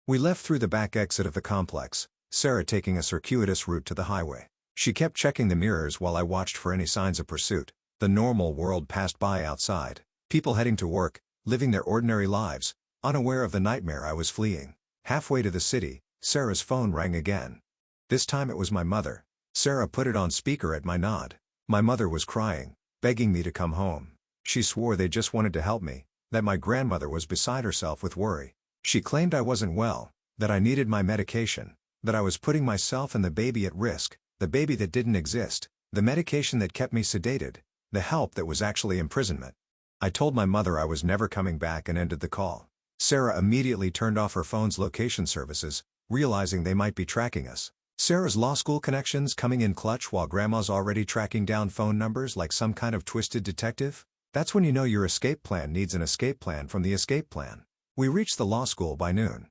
We left through the back exit of the complex, Sarah taking a circuitous route to the highway. She kept checking the mirrors while I watched for any signs of pursuit. The normal world passed by outside. People heading to work, living their ordinary lives, unaware of the nightmare I was fleeing. Halfway to the city, Sarah's phone rang again. This time it was my mother. Sarah put it on speaker at my nod. My mother was crying, begging me to come home. She swore they just wanted to help me, that my grandmother was beside herself with worry. She claimed I wasn't well, that I needed my medication, that I was putting myself and the baby at risk, the baby that didn't exist, the medication that kept me sedated, the help that was actually imprisonment. I told my mother I was never coming back and ended the call. Sarah immediately turned off her phone's location services, realizing they might be tracking us. Sarah's law school connections coming in clutch while Grandma's already tracking down phone numbers like some kind of twisted detective? That's when you know your escape plan needs an escape plan from the escape plan. We reached the law school by noon.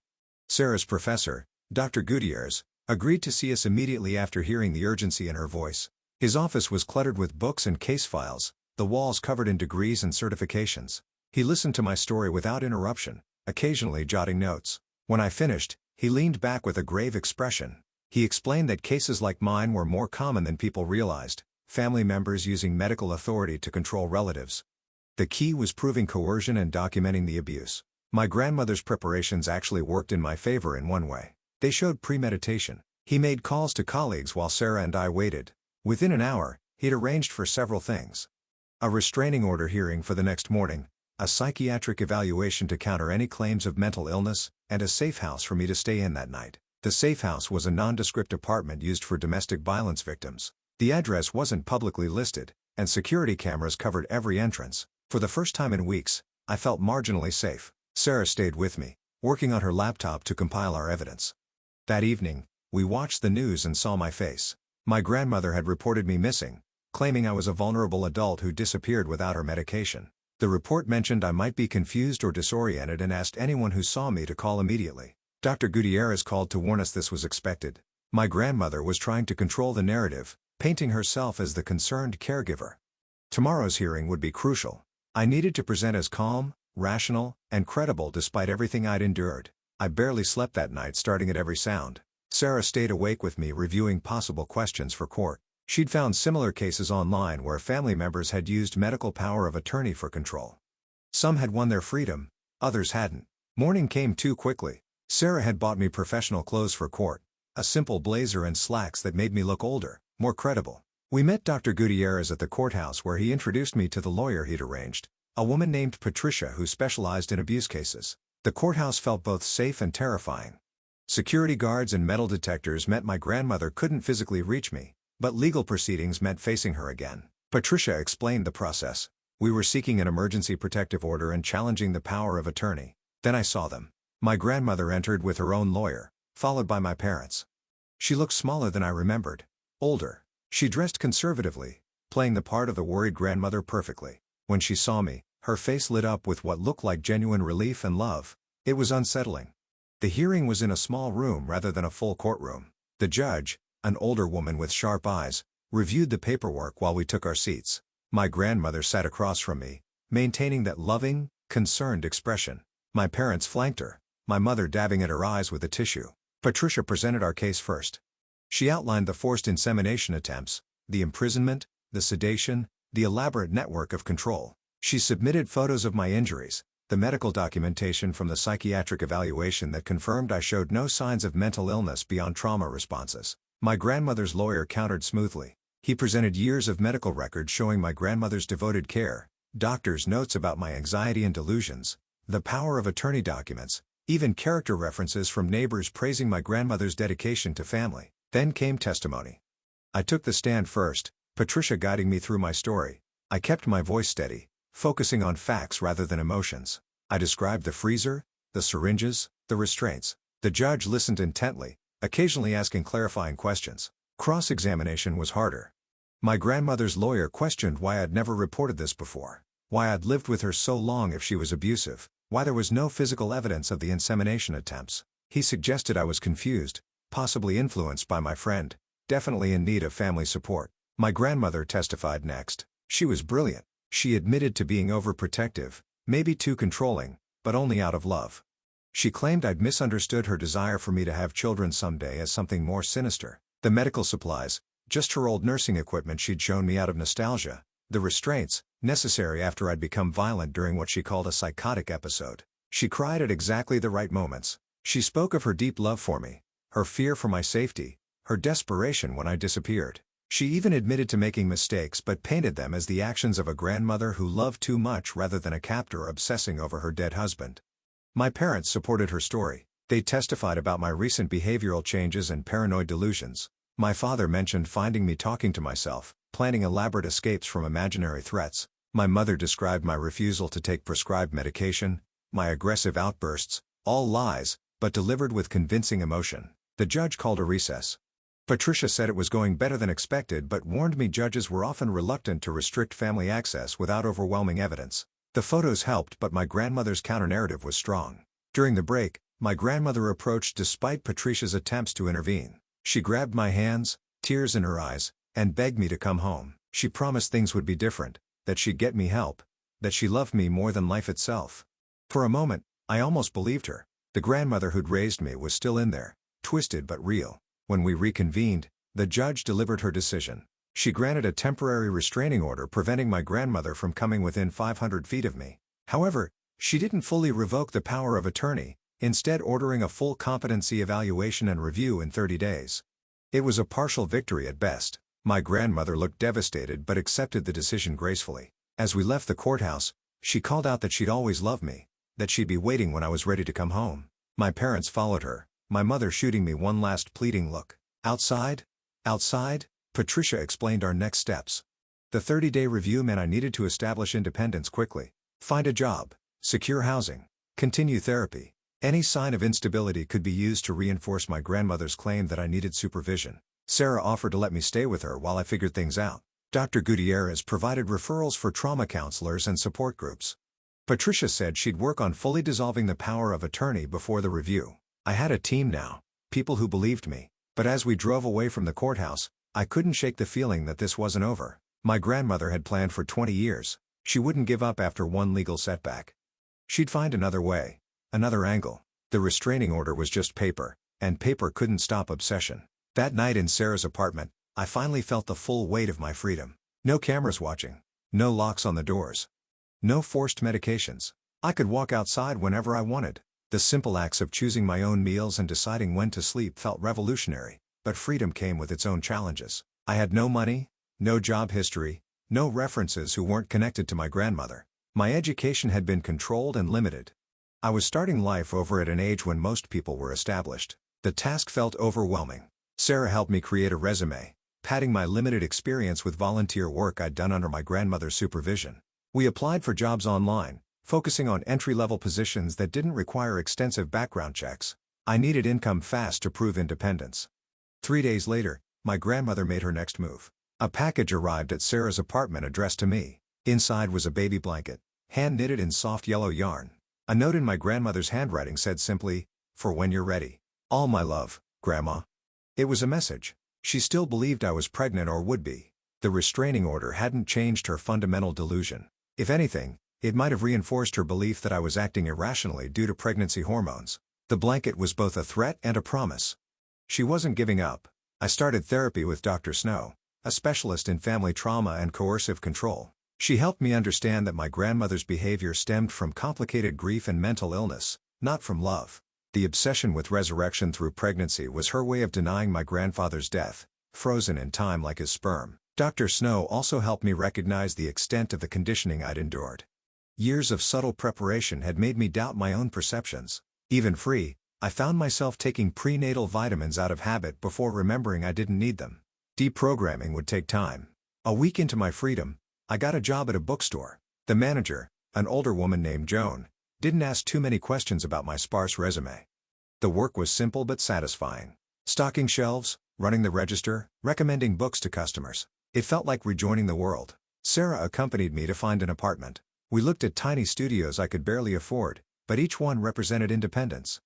Sarah's professor, Dr. Gutierrez, agreed to see us immediately after hearing the urgency in her voice. His office was cluttered with books and case files, the walls covered in degrees and certifications. He listened to my story without interruption, occasionally jotting notes. When I finished, he leaned back with a grave expression. He explained that cases like mine were more common than people realized, family members using medical authority to control relatives. The key was proving coercion and documenting the abuse. My grandmother's preparations actually worked in my favor in one way. They showed premeditation. He made calls to colleagues while Sarah and I waited. Within an hour, he'd arranged for several things. A restraining order hearing for the next morning, a psychiatric evaluation to counter any claims of mental illness, and a safe house for me to stay in that night. The safe house was a nondescript apartment used for domestic violence victims. The address wasn't publicly listed, and security cameras covered every entrance. For the first time in weeks, I felt marginally safe. Sarah stayed with me, working on her laptop to compile our evidence. That evening, we watched the news and saw my face. My grandmother had reported me missing, claiming I was a vulnerable adult who disappeared without her medication. The report mentioned I might be confused or disoriented and asked anyone who saw me to call immediately. Dr. Gutierrez called to warn us this was expected. My grandmother was trying to control the narrative, painting herself as the concerned caregiver. Tomorrow's hearing would be crucial. I needed to present as calm, rational, and credible despite everything I'd endured. I barely slept that night, starting at every sound. Sarah stayed awake with me reviewing possible questions for court. She'd found similar cases online where family members had used medical power of attorney for control. Some had won their freedom, others hadn't. Morning came too quickly. Sarah had bought me professional clothes for court, a simple blazer and slacks that made me look older, more credible. We met Dr. Gutierrez at the courthouse where he introduced me to the lawyer he'd arranged, a woman named Patricia who specialized in abuse cases. The courthouse felt both safe and terrifying. Security guards and metal detectors meant my grandmother couldn't physically reach me, but legal proceedings meant facing her again. Patricia explained the process. We were seeking an emergency protective order and challenging the power of attorney. Then I saw them. My grandmother entered with her own lawyer, followed by my parents. She looked smaller than I remembered, older. She dressed conservatively, playing the part of the worried grandmother perfectly. When she saw me, her face lit up with what looked like genuine relief and love. It was unsettling. The hearing was in a small room rather than a full courtroom. The judge, an older woman with sharp eyes, reviewed the paperwork while we took our seats. My grandmother sat across from me, maintaining that loving, concerned expression. My parents flanked her, my mother dabbing at her eyes with a tissue. Patricia presented our case first. She outlined the forced insemination attempts, the imprisonment, the sedation, the elaborate network of control. She submitted photos of my injuries, the medical documentation from the psychiatric evaluation that confirmed I showed no signs of mental illness beyond trauma responses. My grandmother's lawyer countered smoothly. He presented years of medical records showing my grandmother's devoted care, doctors' notes about my anxiety and delusions, the power of attorney documents, even character references from neighbors praising my grandmother's dedication to family. Then came testimony. I took the stand first, Patricia guiding me through my story. I kept my voice steady, focusing on facts rather than emotions. I described the freezer, the syringes, the restraints. The judge listened intently, occasionally asking clarifying questions. Cross-examination was harder. My grandmother's lawyer questioned why I'd never reported this before, why I'd lived with her so long if she was abusive, why there was no physical evidence of the insemination attempts. He suggested I was confused, possibly influenced by my friend, definitely in need of family support. My grandmother testified next. She was brilliant. She admitted to being overprotective, maybe too controlling, but only out of love. She claimed I'd misunderstood her desire for me to have children someday as something more sinister. The medical supplies, just her old nursing equipment she'd shown me out of nostalgia. The restraints, necessary after I'd become violent during what she called a psychotic episode. She cried at exactly the right moments. She spoke of her deep love for me, her fear for my safety, her desperation when I disappeared. She even admitted to making mistakes but painted them as the actions of a grandmother who loved too much rather than a captor obsessing over her dead husband. My parents supported her story. They testified about my recent behavioral changes and paranoid delusions. My father mentioned finding me talking to myself, planning elaborate escapes from imaginary threats. My mother described my refusal to take prescribed medication, my aggressive outbursts, all lies, but delivered with convincing emotion. The judge called a recess. Patricia said it was going better than expected but warned me judges were often reluctant to restrict family access without overwhelming evidence. The photos helped but my grandmother's counter-narrative was strong. During the break, my grandmother approached despite Patricia's attempts to intervene. She grabbed my hands, tears in her eyes, and begged me to come home. She promised things would be different, that she'd get me help, that she loved me more than life itself. For a moment, I almost believed her. The grandmother who'd raised me was still in there, twisted but real. When we reconvened, the judge delivered her decision. She granted a temporary restraining order preventing my grandmother from coming within 500 feet of me. However, she didn't fully revoke the power of attorney, instead ordering a full competency evaluation and review in 30 days. It was a partial victory at best. My grandmother looked devastated but accepted the decision gracefully. As we left the courthouse, she called out that she'd always loved me, that she'd be waiting when I was ready to come home. My parents followed her, my mother shooting me one last pleading look. Outside? Outside? Patricia explained our next steps. The 30-day review meant I needed to establish independence quickly, find a job, secure housing, continue therapy. Any sign of instability could be used to reinforce my grandmother's claim that I needed supervision. Sarah offered to let me stay with her while I figured things out. Dr. Gutierrez provided referrals for trauma counselors and support groups. Patricia said she'd work on fully dissolving the power of attorney before the review. I had a team now, people who believed me. But as we drove away from the courthouse, I couldn't shake the feeling that this wasn't over. My grandmother had planned for 20 years. She wouldn't give up after one legal setback. She'd find another way, another angle. The restraining order was just paper, and paper couldn't stop obsession. That night in Sarah's apartment, I finally felt the full weight of my freedom. No cameras watching, no locks on the doors, no forced medications. I could walk outside whenever I wanted. The simple acts of choosing my own meals and deciding when to sleep felt revolutionary, but freedom came with its own challenges. I had no money, no job history, no references who weren't connected to my grandmother. My education had been controlled and limited. I was starting life over at an age when most people were established. The task felt overwhelming. Sarah helped me create a resume, padding my limited experience with volunteer work I'd done under my grandmother's supervision. We applied for jobs online, focusing on entry-level positions that didn't require extensive background checks. I needed income fast to prove independence. 3 days later, my grandmother made her next move. A package arrived at Sarah's apartment addressed to me. Inside was a baby blanket, hand-knitted in soft yellow yarn. A note in my grandmother's handwriting said simply, "For when you're ready. All my love, Grandma." It was a message. She still believed I was pregnant or would be. The restraining order hadn't changed her fundamental delusion. If anything, it might have reinforced her belief that I was acting irrationally due to pregnancy hormones. The blanket was both a threat and a promise. She wasn't giving up. I started therapy with Dr. Snow, a specialist in family trauma and coercive control. She helped me understand that my grandmother's behavior stemmed from complicated grief and mental illness, not from love. The obsession with resurrection through pregnancy was her way of denying my grandfather's death, frozen in time like his sperm. Dr. Snow also helped me recognize the extent of the conditioning I'd endured. Years of subtle preparation had made me doubt my own perceptions. Even free, I found myself taking prenatal vitamins out of habit before remembering I didn't need them. Deprogramming would take time. A week into my freedom, I got a job at a bookstore. The manager, an older woman named Joan, didn't ask too many questions about my sparse resume. The work was simple but satisfying. Stocking shelves, running the register, recommending books to customers. It felt like rejoining the world. Sarah accompanied me to find an apartment. We looked at tiny studios I could barely afford, but each one represented independence.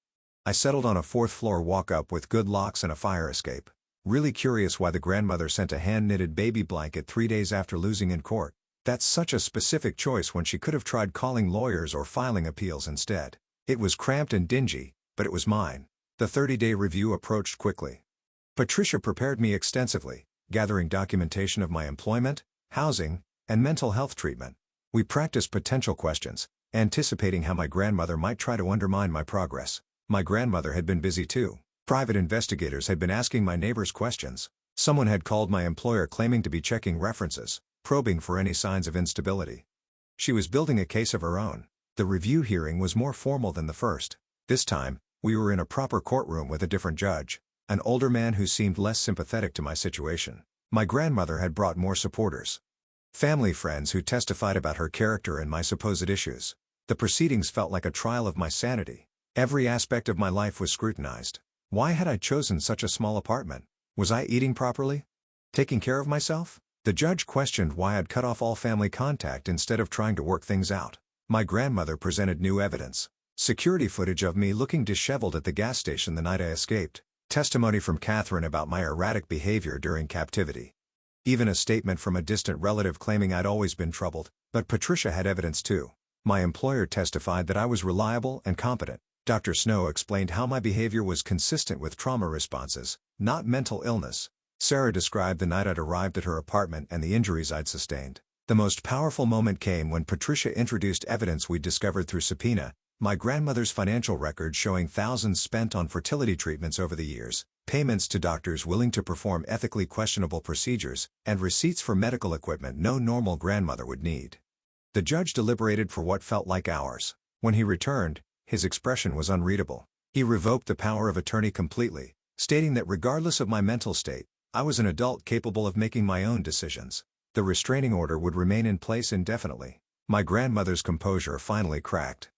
I settled on a fourth-floor walk-up with good locks and a fire escape. Really curious why the grandmother sent a hand-knitted baby blanket 3 days after losing in court. That's such a specific choice when she could have tried calling lawyers or filing appeals instead. It was cramped and dingy, but it was mine. The 30-day review approached quickly. Patricia prepared me extensively, gathering documentation of my employment, housing, and mental health treatment. We practiced potential questions, anticipating how my grandmother might try to undermine my progress. My grandmother had been busy too. Private investigators had been asking my neighbors questions. Someone had called my employer claiming to be checking references, probing for any signs of instability. She was building a case of her own. The review hearing was more formal than the first. This time, we were in a proper courtroom with a different judge, an older man who seemed less sympathetic to my situation. My grandmother had brought more supporters. Family friends who testified about her character and my supposed issues. The proceedings felt like a trial of my sanity. Every aspect of my life was scrutinized. Why had I chosen such a small apartment? Was I eating properly? Taking care of myself? The judge questioned why I'd cut off all family contact instead of trying to work things out. My grandmother presented new evidence. Security footage of me looking disheveled at the gas station the night I escaped. Testimony from Catherine about my erratic behavior during captivity. Even a statement from a distant relative claiming I'd always been troubled, but Patricia had evidence too. My employer testified that I was reliable and competent. Dr. Snow explained how my behavior was consistent with trauma responses, not mental illness. Sarah described the night I'd arrived at her apartment and the injuries I'd sustained. The most powerful moment came when Patricia introduced evidence we'd discovered through subpoena, my grandmother's financial records showing thousands spent on fertility treatments over the years, payments to doctors willing to perform ethically questionable procedures, and receipts for medical equipment no normal grandmother would need. The judge deliberated for what felt like hours. When he returned, his expression was unreadable. He revoked the power of attorney completely, stating that regardless of my mental state, I was an adult capable of making my own decisions. The restraining order would remain in place indefinitely. My grandmother's composure finally cracked.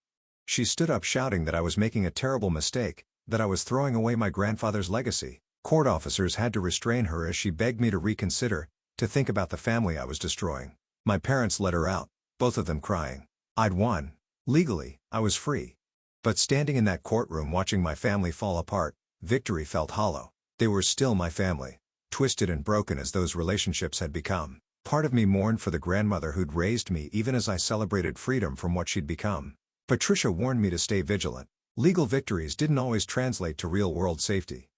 She stood up shouting that I was making a terrible mistake, that I was throwing away my grandfather's legacy. Court officers had to restrain her as she begged me to reconsider, to think about the family I was destroying. My parents let her out, both of them crying. I'd won. Legally, I was free. But standing in that courtroom watching my family fall apart, victory felt hollow. They were still my family, twisted and broken as those relationships had become. Part of me mourned for the grandmother who'd raised me even as I celebrated freedom from what she'd become. Patricia warned me to stay vigilant. Legal victories didn't always translate to real-world safety.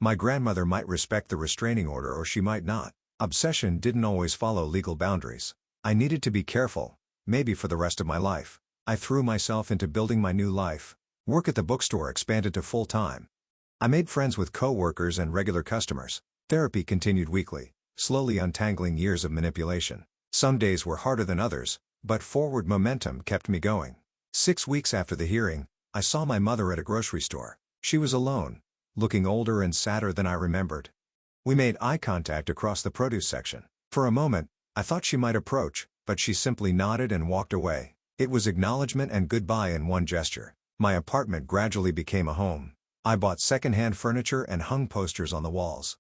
My grandmother might respect the restraining order or she might not. Obsession didn't always follow legal boundaries. I needed to be careful, maybe for the rest of my life. I threw myself into building my new life. Work at the bookstore expanded to full-time. I made friends with co-workers and regular customers. Therapy continued weekly, slowly untangling years of manipulation. Some days were harder than others, but forward momentum kept me going. 6 weeks after the hearing, I saw my mother at a grocery store. She was alone, looking older and sadder than I remembered. We made eye contact across the produce section. For a moment, I thought she might approach, but she simply nodded and walked away. It was acknowledgement and goodbye in one gesture. My apartment gradually became a home. I bought second-hand furniture and hung posters on the walls.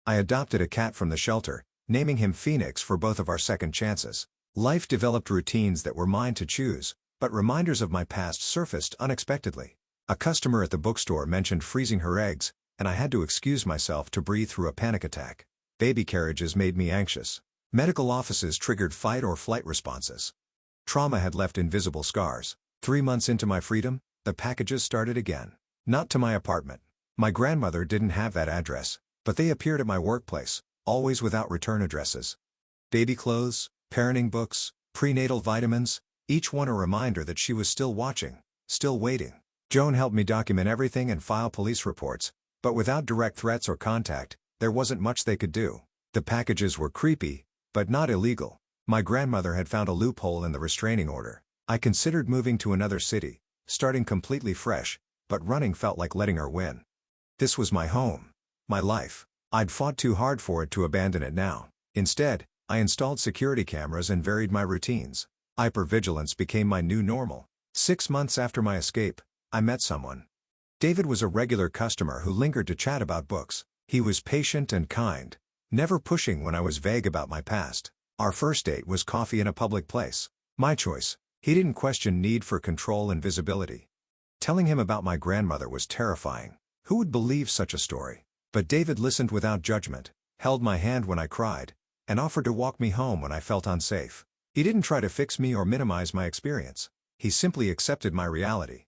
I adopted a cat from the shelter, naming him Phoenix for both of our second chances. Life developed routines that were mine to choose, but reminders of my past surfaced unexpectedly. A customer at the bookstore mentioned freezing her eggs, and I had to excuse myself to breathe through a panic attack. Baby carriages made me anxious. Medical offices triggered fight or flight responses. Trauma had left invisible scars. 3 months into my freedom, the packages started again. Not to my apartment. My grandmother didn't have that address, but they appeared at my workplace, always without return addresses. Baby clothes, parenting books, prenatal vitamins, each one a reminder that she was still watching, still waiting. Joan helped me document everything and file police reports, but without direct threats or contact, there wasn't much they could do. The packages were creepy, but not illegal. My grandmother had found a loophole in the restraining order. I considered moving to another city, starting completely fresh, but running felt like letting her win. This was my home, my life. I'd fought too hard for it to abandon it now. Instead, I installed security cameras and varied my routines. Hypervigilance became my new normal. 6 months after my escape, I met someone. David was a regular customer who lingered to chat about books. He was patient and kind, never pushing when I was vague about my past. Our first date was coffee in a public place. My choice. He didn't question need for control and visibility. Telling him about my grandmother was terrifying. Who would believe such a story? But David listened without judgment, held my hand when I cried, and offered to walk me home when I felt unsafe. He didn't try to fix me or minimize my experience. He simply accepted my reality.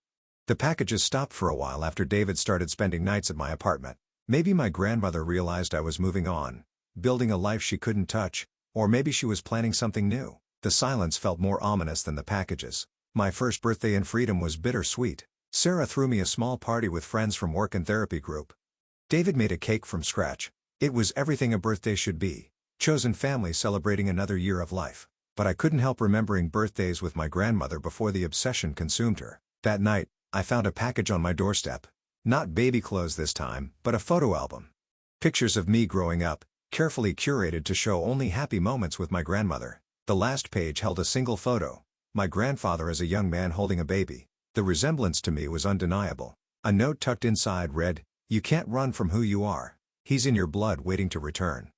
The packages stopped for a while after David started spending nights at my apartment. Maybe my grandmother realized I was moving on, building a life she couldn't touch, or maybe she was planning something new. The silence felt more ominous than the packages. My first birthday in freedom was bittersweet. Sarah threw me a small party with friends from work and therapy group. David made a cake from scratch. It was everything a birthday should be. Chosen family celebrating another year of life. But I couldn't help remembering birthdays with my grandmother before the obsession consumed her. That night, I found a package on my doorstep. Not baby clothes this time, but a photo album. Pictures of me growing up, carefully curated to show only happy moments with my grandmother. The last page held a single photo. My grandfather as a young man holding a baby. The resemblance to me was undeniable. A note tucked inside read, "You can't run from who you are. He's in your blood waiting to return.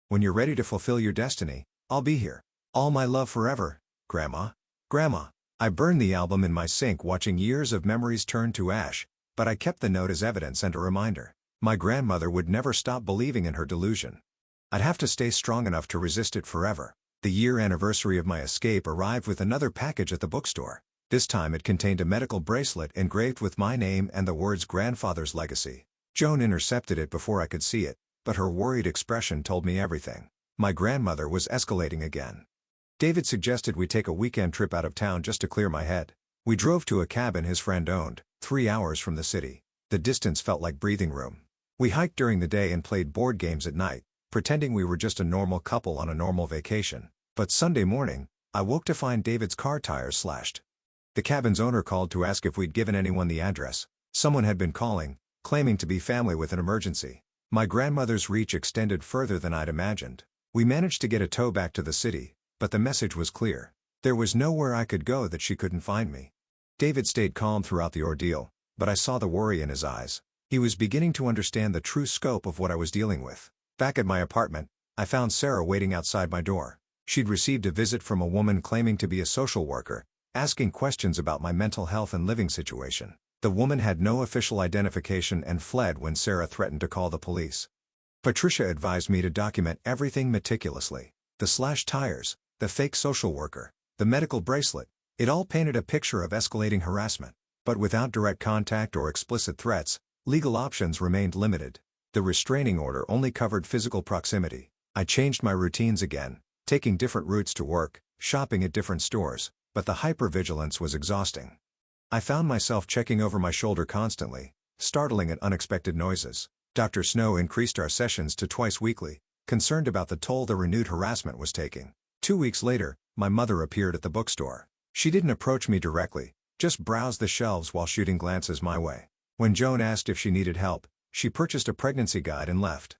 When you're ready to fulfill your destiny, I'll be here. All my love forever, Grandma." Grandma. I burned the album in my sink watching years of memories turn to ash, but I kept the note as evidence and a reminder. My grandmother would never stop believing in her delusion. I'd have to stay strong enough to resist it forever. The year anniversary of my escape arrived with another package at the bookstore. This time it contained a medical bracelet engraved with my name and the words "Grandfather's Legacy." Joan intercepted it before I could see it, but her worried expression told me everything. My grandmother was escalating again. David suggested we take a weekend trip out of town just to clear my head. We drove to a cabin his friend owned, 3 hours from the city. The distance felt like breathing room. We hiked during the day and played board games at night, pretending we were just a normal couple on a normal vacation. But Sunday morning, I woke to find David's car tires slashed. The cabin's owner called to ask if we'd given anyone the address. Someone had been calling, claiming to be family with an emergency. My grandmother's reach extended further than I'd imagined. We managed to get a tow back to the city, but the message was clear. There was nowhere I could go that she couldn't find me. David stayed calm throughout the ordeal, but I saw the worry in his eyes. He was beginning to understand the true scope of what I was dealing with. Back at my apartment, I found Sarah waiting outside my door. She'd received a visit from a woman claiming to be a social worker, asking questions about my mental health and living situation. The woman had no official identification and fled when Sarah threatened to call the police. Patricia advised me to document everything meticulously. The slashed tires, the fake social worker, the medical bracelet. It all painted a picture of escalating harassment. But without direct contact or explicit threats, legal options remained limited. The restraining order only covered physical proximity. I changed my routines again, taking different routes to work, shopping at different stores, but the hypervigilance was exhausting. I found myself checking over my shoulder constantly, startling at unexpected noises. Dr. Snow increased our sessions to twice weekly, concerned about the toll the renewed harassment was taking. 2 weeks later, my mother appeared at the bookstore. She didn't approach me directly, just browsed the shelves while shooting glances my way. When Joan asked if she needed help, she purchased a pregnancy guide and left.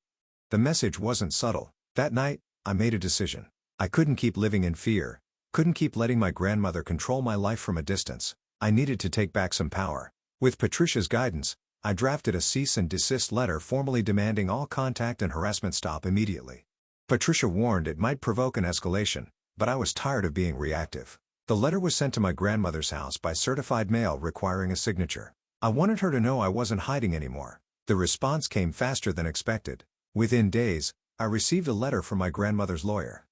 The message wasn't subtle. That night, I made a decision. I couldn't keep living in fear, couldn't keep letting my grandmother control my life from a distance. I needed to take back some power. With Patricia's guidance, I drafted a cease and desist letter formally demanding all contact and harassment stop immediately. Patricia warned it might provoke an escalation, but I was tired of being reactive. The letter was sent to my grandmother's house by certified mail requiring a signature. I wanted her to know I wasn't hiding anymore. The response came faster than expected. Within days, I received a letter from my grandmother's lawyer.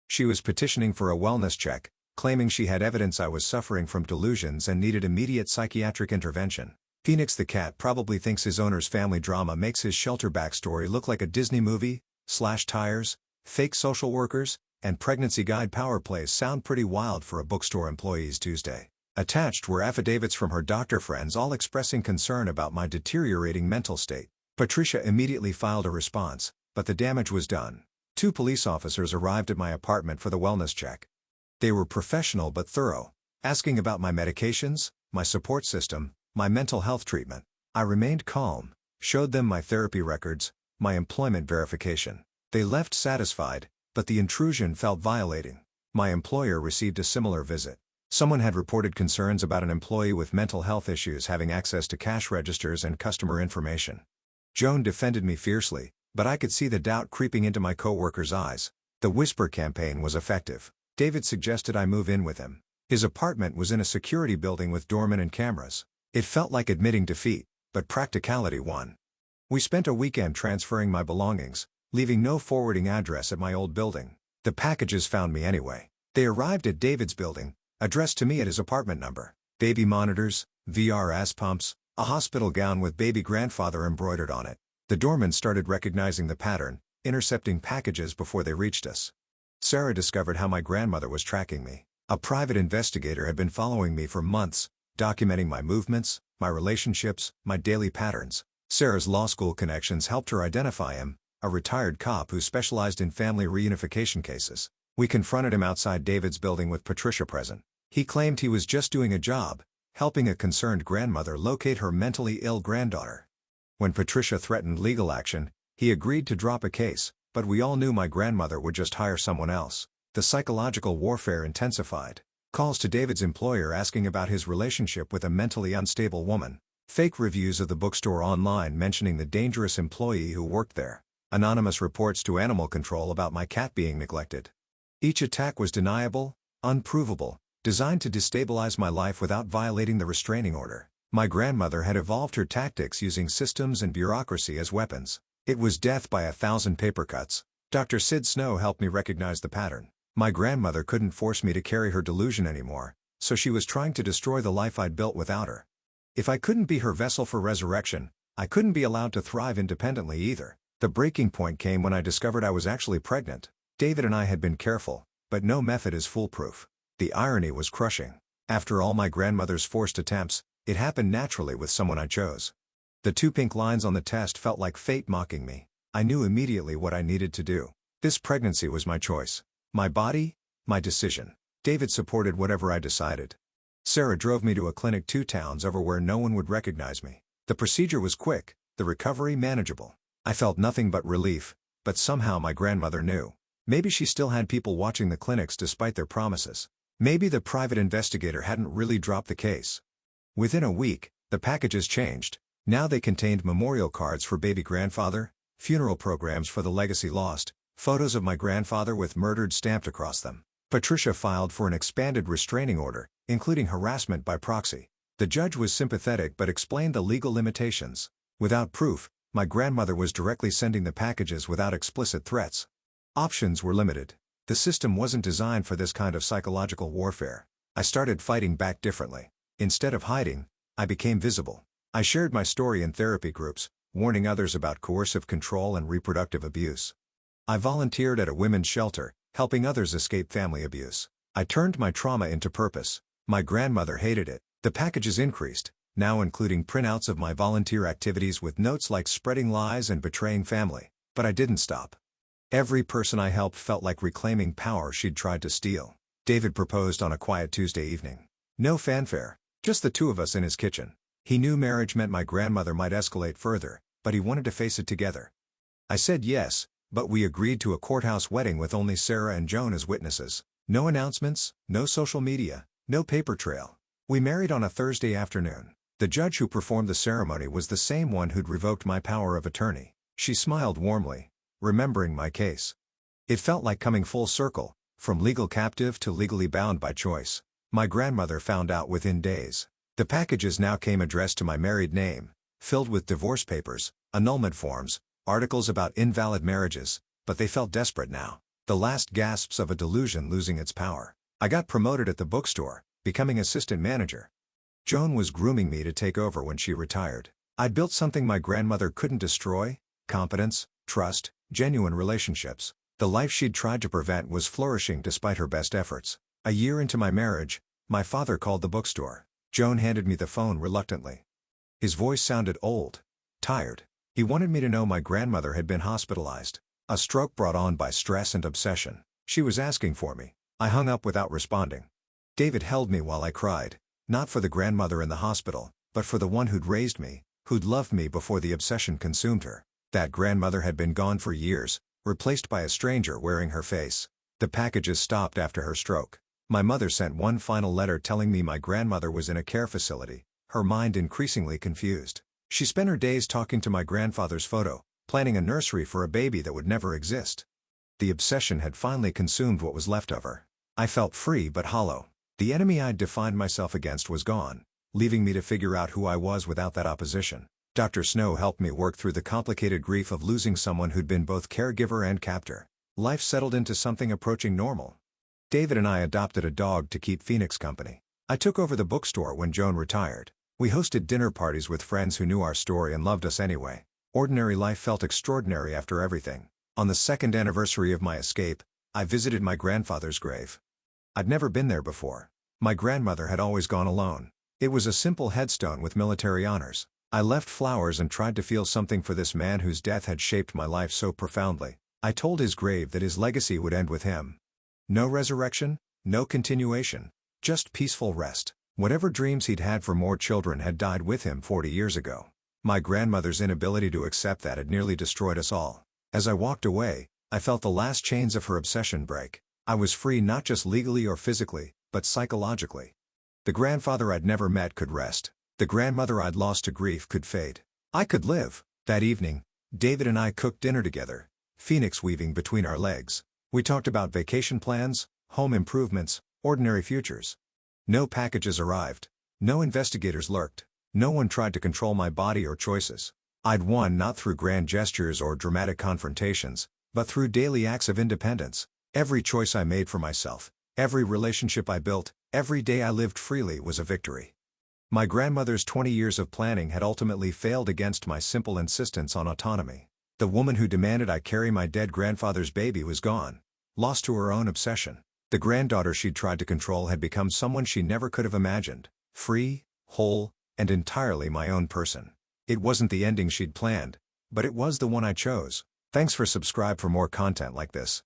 She was petitioning for a wellness check, claiming she had evidence I was suffering from delusions and needed immediate psychiatric intervention. Phoenix the cat probably thinks his owner's family drama makes his shelter backstory look like a Disney movie. Slashed tires, fake social workers, and pregnancy guide power plays sound pretty wild for a bookstore employee's Tuesday. Attached were affidavits from her doctor friends all expressing concern about my deteriorating mental state. Patricia immediately filed a response, but the damage was done. 2 police officers arrived at my apartment for the wellness check. They were professional but thorough, asking about my medications, my support system, my mental health treatment. I remained calm, showed them my therapy records, my employment verification. They left satisfied, but the intrusion felt violating. My employer received a similar visit. Someone had reported concerns about an employee with mental health issues having access to cash registers and customer information. Joan defended me fiercely, but I could see the doubt creeping into my co-workers' eyes. The whisper campaign was effective. David suggested I move in with him. His apartment was in a security building with doormen and cameras. It felt like admitting defeat, but practicality won. We spent a weekend transferring my belongings, leaving no forwarding address at my old building. The packages found me anyway. They arrived at David's building, addressed to me at his apartment number. Baby monitors, VRS pumps, a hospital gown with baby grandfather embroidered on it. The doorman started recognizing the pattern, intercepting packages before they reached us. Sarah discovered how my grandmother was tracking me. A private investigator had been following me for months, documenting my movements, my relationships, my daily patterns. Sarah's law school connections helped her identify him, a retired cop who specialized in family reunification cases. We confronted him outside David's building with Patricia present. He claimed he was just doing a job, helping a concerned grandmother locate her mentally ill granddaughter. When Patricia threatened legal action, he agreed to drop a case, but we all knew my grandmother would just hire someone else. The psychological warfare intensified. Calls to David's employer asking about his relationship with a mentally unstable woman. Fake reviews of the bookstore online mentioning the dangerous employee who worked there. Anonymous reports to animal control about my cat being neglected. Each attack was deniable, unprovable, designed to destabilize my life without violating the restraining order. My grandmother had evolved her tactics using systems and bureaucracy as weapons. It was death by 1,000 paper cuts. Dr. Sid Snow helped me recognize the pattern. My grandmother couldn't force me to carry her delusion anymore, so she was trying to destroy the life I'd built without her. If I couldn't be her vessel for resurrection, I couldn't be allowed to thrive independently either. The breaking point came when I discovered I was actually pregnant. David and I had been careful, but no method is foolproof. The irony was crushing. After all my grandmother's forced attempts, it happened naturally with someone I chose. The 2 pink lines on the test felt like fate mocking me. I knew immediately what I needed to do. This pregnancy was my choice. My body, my decision. David supported whatever I decided. Sarah drove me to a clinic 2 towns over where no one would recognize me. The procedure was quick, the recovery manageable. I felt nothing but relief, but somehow my grandmother knew. Maybe she still had people watching the clinics despite their promises. Maybe the private investigator hadn't really dropped the case. Within a week, the packages changed. Now they contained memorial cards for baby grandfather, funeral programs for the legacy lost, photos of my grandfather with murdered stamped across them. Patricia filed for an expanded restraining order, including harassment by proxy. The judge was sympathetic but explained the legal limitations. Without proof, my grandmother was directly sending the packages without explicit threats. Options were limited. The system wasn't designed for this kind of psychological warfare. I started fighting back differently. Instead of hiding, I became visible. I shared my story in therapy groups, warning others about coercive control and reproductive abuse. I volunteered at a women's shelter, helping others escape family abuse. I turned my trauma into purpose. My grandmother hated it. The packages increased, now including printouts of my volunteer activities with notes like spreading lies and betraying family. But I didn't stop. Every person I helped felt like reclaiming power she'd tried to steal. David proposed on a quiet Tuesday evening. No fanfare, just the 2 of us in his kitchen. He knew marriage meant my grandmother might escalate further, but he wanted to face it together. I said yes, but we agreed to a courthouse wedding with only Sarah and Joan as witnesses. No announcements, no social media, no paper trail. We married on a Thursday afternoon. The judge who performed the ceremony was the same one who'd revoked my power of attorney. She smiled warmly, remembering my case. It felt like coming full circle, from legal captive to legally bound by choice. My grandmother found out within days. The packages now came addressed to my married name, filled with divorce papers, annulment forms, articles about invalid marriages, but they felt desperate now. The last gasps of a delusion losing its power. I got promoted at the bookstore, becoming assistant manager. Joan was grooming me to take over when she retired. I'd built something my grandmother couldn't destroy: competence, trust, genuine relationships. The life she'd tried to prevent was flourishing despite her best efforts. A year into my marriage, my father called the bookstore. Joan handed me the phone reluctantly. His voice sounded old, tired. He wanted me to know my grandmother had been hospitalized. A stroke brought on by stress and obsession. She was asking for me. I hung up without responding. David held me while I cried, not for the grandmother in the hospital, but for the one who'd raised me, who'd loved me before the obsession consumed her. That grandmother had been gone for years, replaced by a stranger wearing her face. The packages stopped after her stroke. My mother sent one final letter telling me my grandmother was in a care facility, her mind increasingly confused. She spent her days talking to my grandfather's photo, planning a nursery for a baby that would never exist. The obsession had finally consumed what was left of her. I felt free but hollow. The enemy I'd defined myself against was gone, leaving me to figure out who I was without that opposition. Dr. Snow helped me work through the complicated grief of losing someone who'd been both caregiver and captor. Life settled into something approaching normal. David and I adopted a dog to keep Phoenix company. I took over the bookstore when Joan retired. We hosted dinner parties with friends who knew our story and loved us anyway. Ordinary life felt extraordinary after everything. On the second anniversary of my escape, I visited my grandfather's grave. I'd never been there before. My grandmother had always gone alone. It was a simple headstone with military honors. I left flowers and tried to feel something for this man whose death had shaped my life so profoundly. I told his grave that his legacy would end with him. No resurrection, no continuation, just peaceful rest. Whatever dreams he'd had for more children had died with him 40 years ago. My grandmother's inability to accept that had nearly destroyed us all. As I walked away, I felt the last chains of her obsession break. I was free not just legally or physically, but psychologically. The grandfather I'd never met could rest. The grandmother I'd lost to grief could fade. I could live. That evening, David and I cooked dinner together, Phoenix weaving between our legs. We talked about vacation plans, home improvements, ordinary futures. No packages arrived. No investigators lurked. No one tried to control my body or choices. I'd won not through grand gestures or dramatic confrontations, but through daily acts of independence. Every choice I made for myself, every relationship I built, every day I lived freely was a victory. My grandmother's 20 years of planning had ultimately failed against my simple insistence on autonomy. The woman who demanded I carry my dead grandfather's baby was gone, lost to her own obsession. The granddaughter she'd tried to control had become someone she never could have imagined, free, whole, and entirely my own person. It wasn't the ending she'd planned, but it was the one I chose. Thanks for subscribe for more content like this.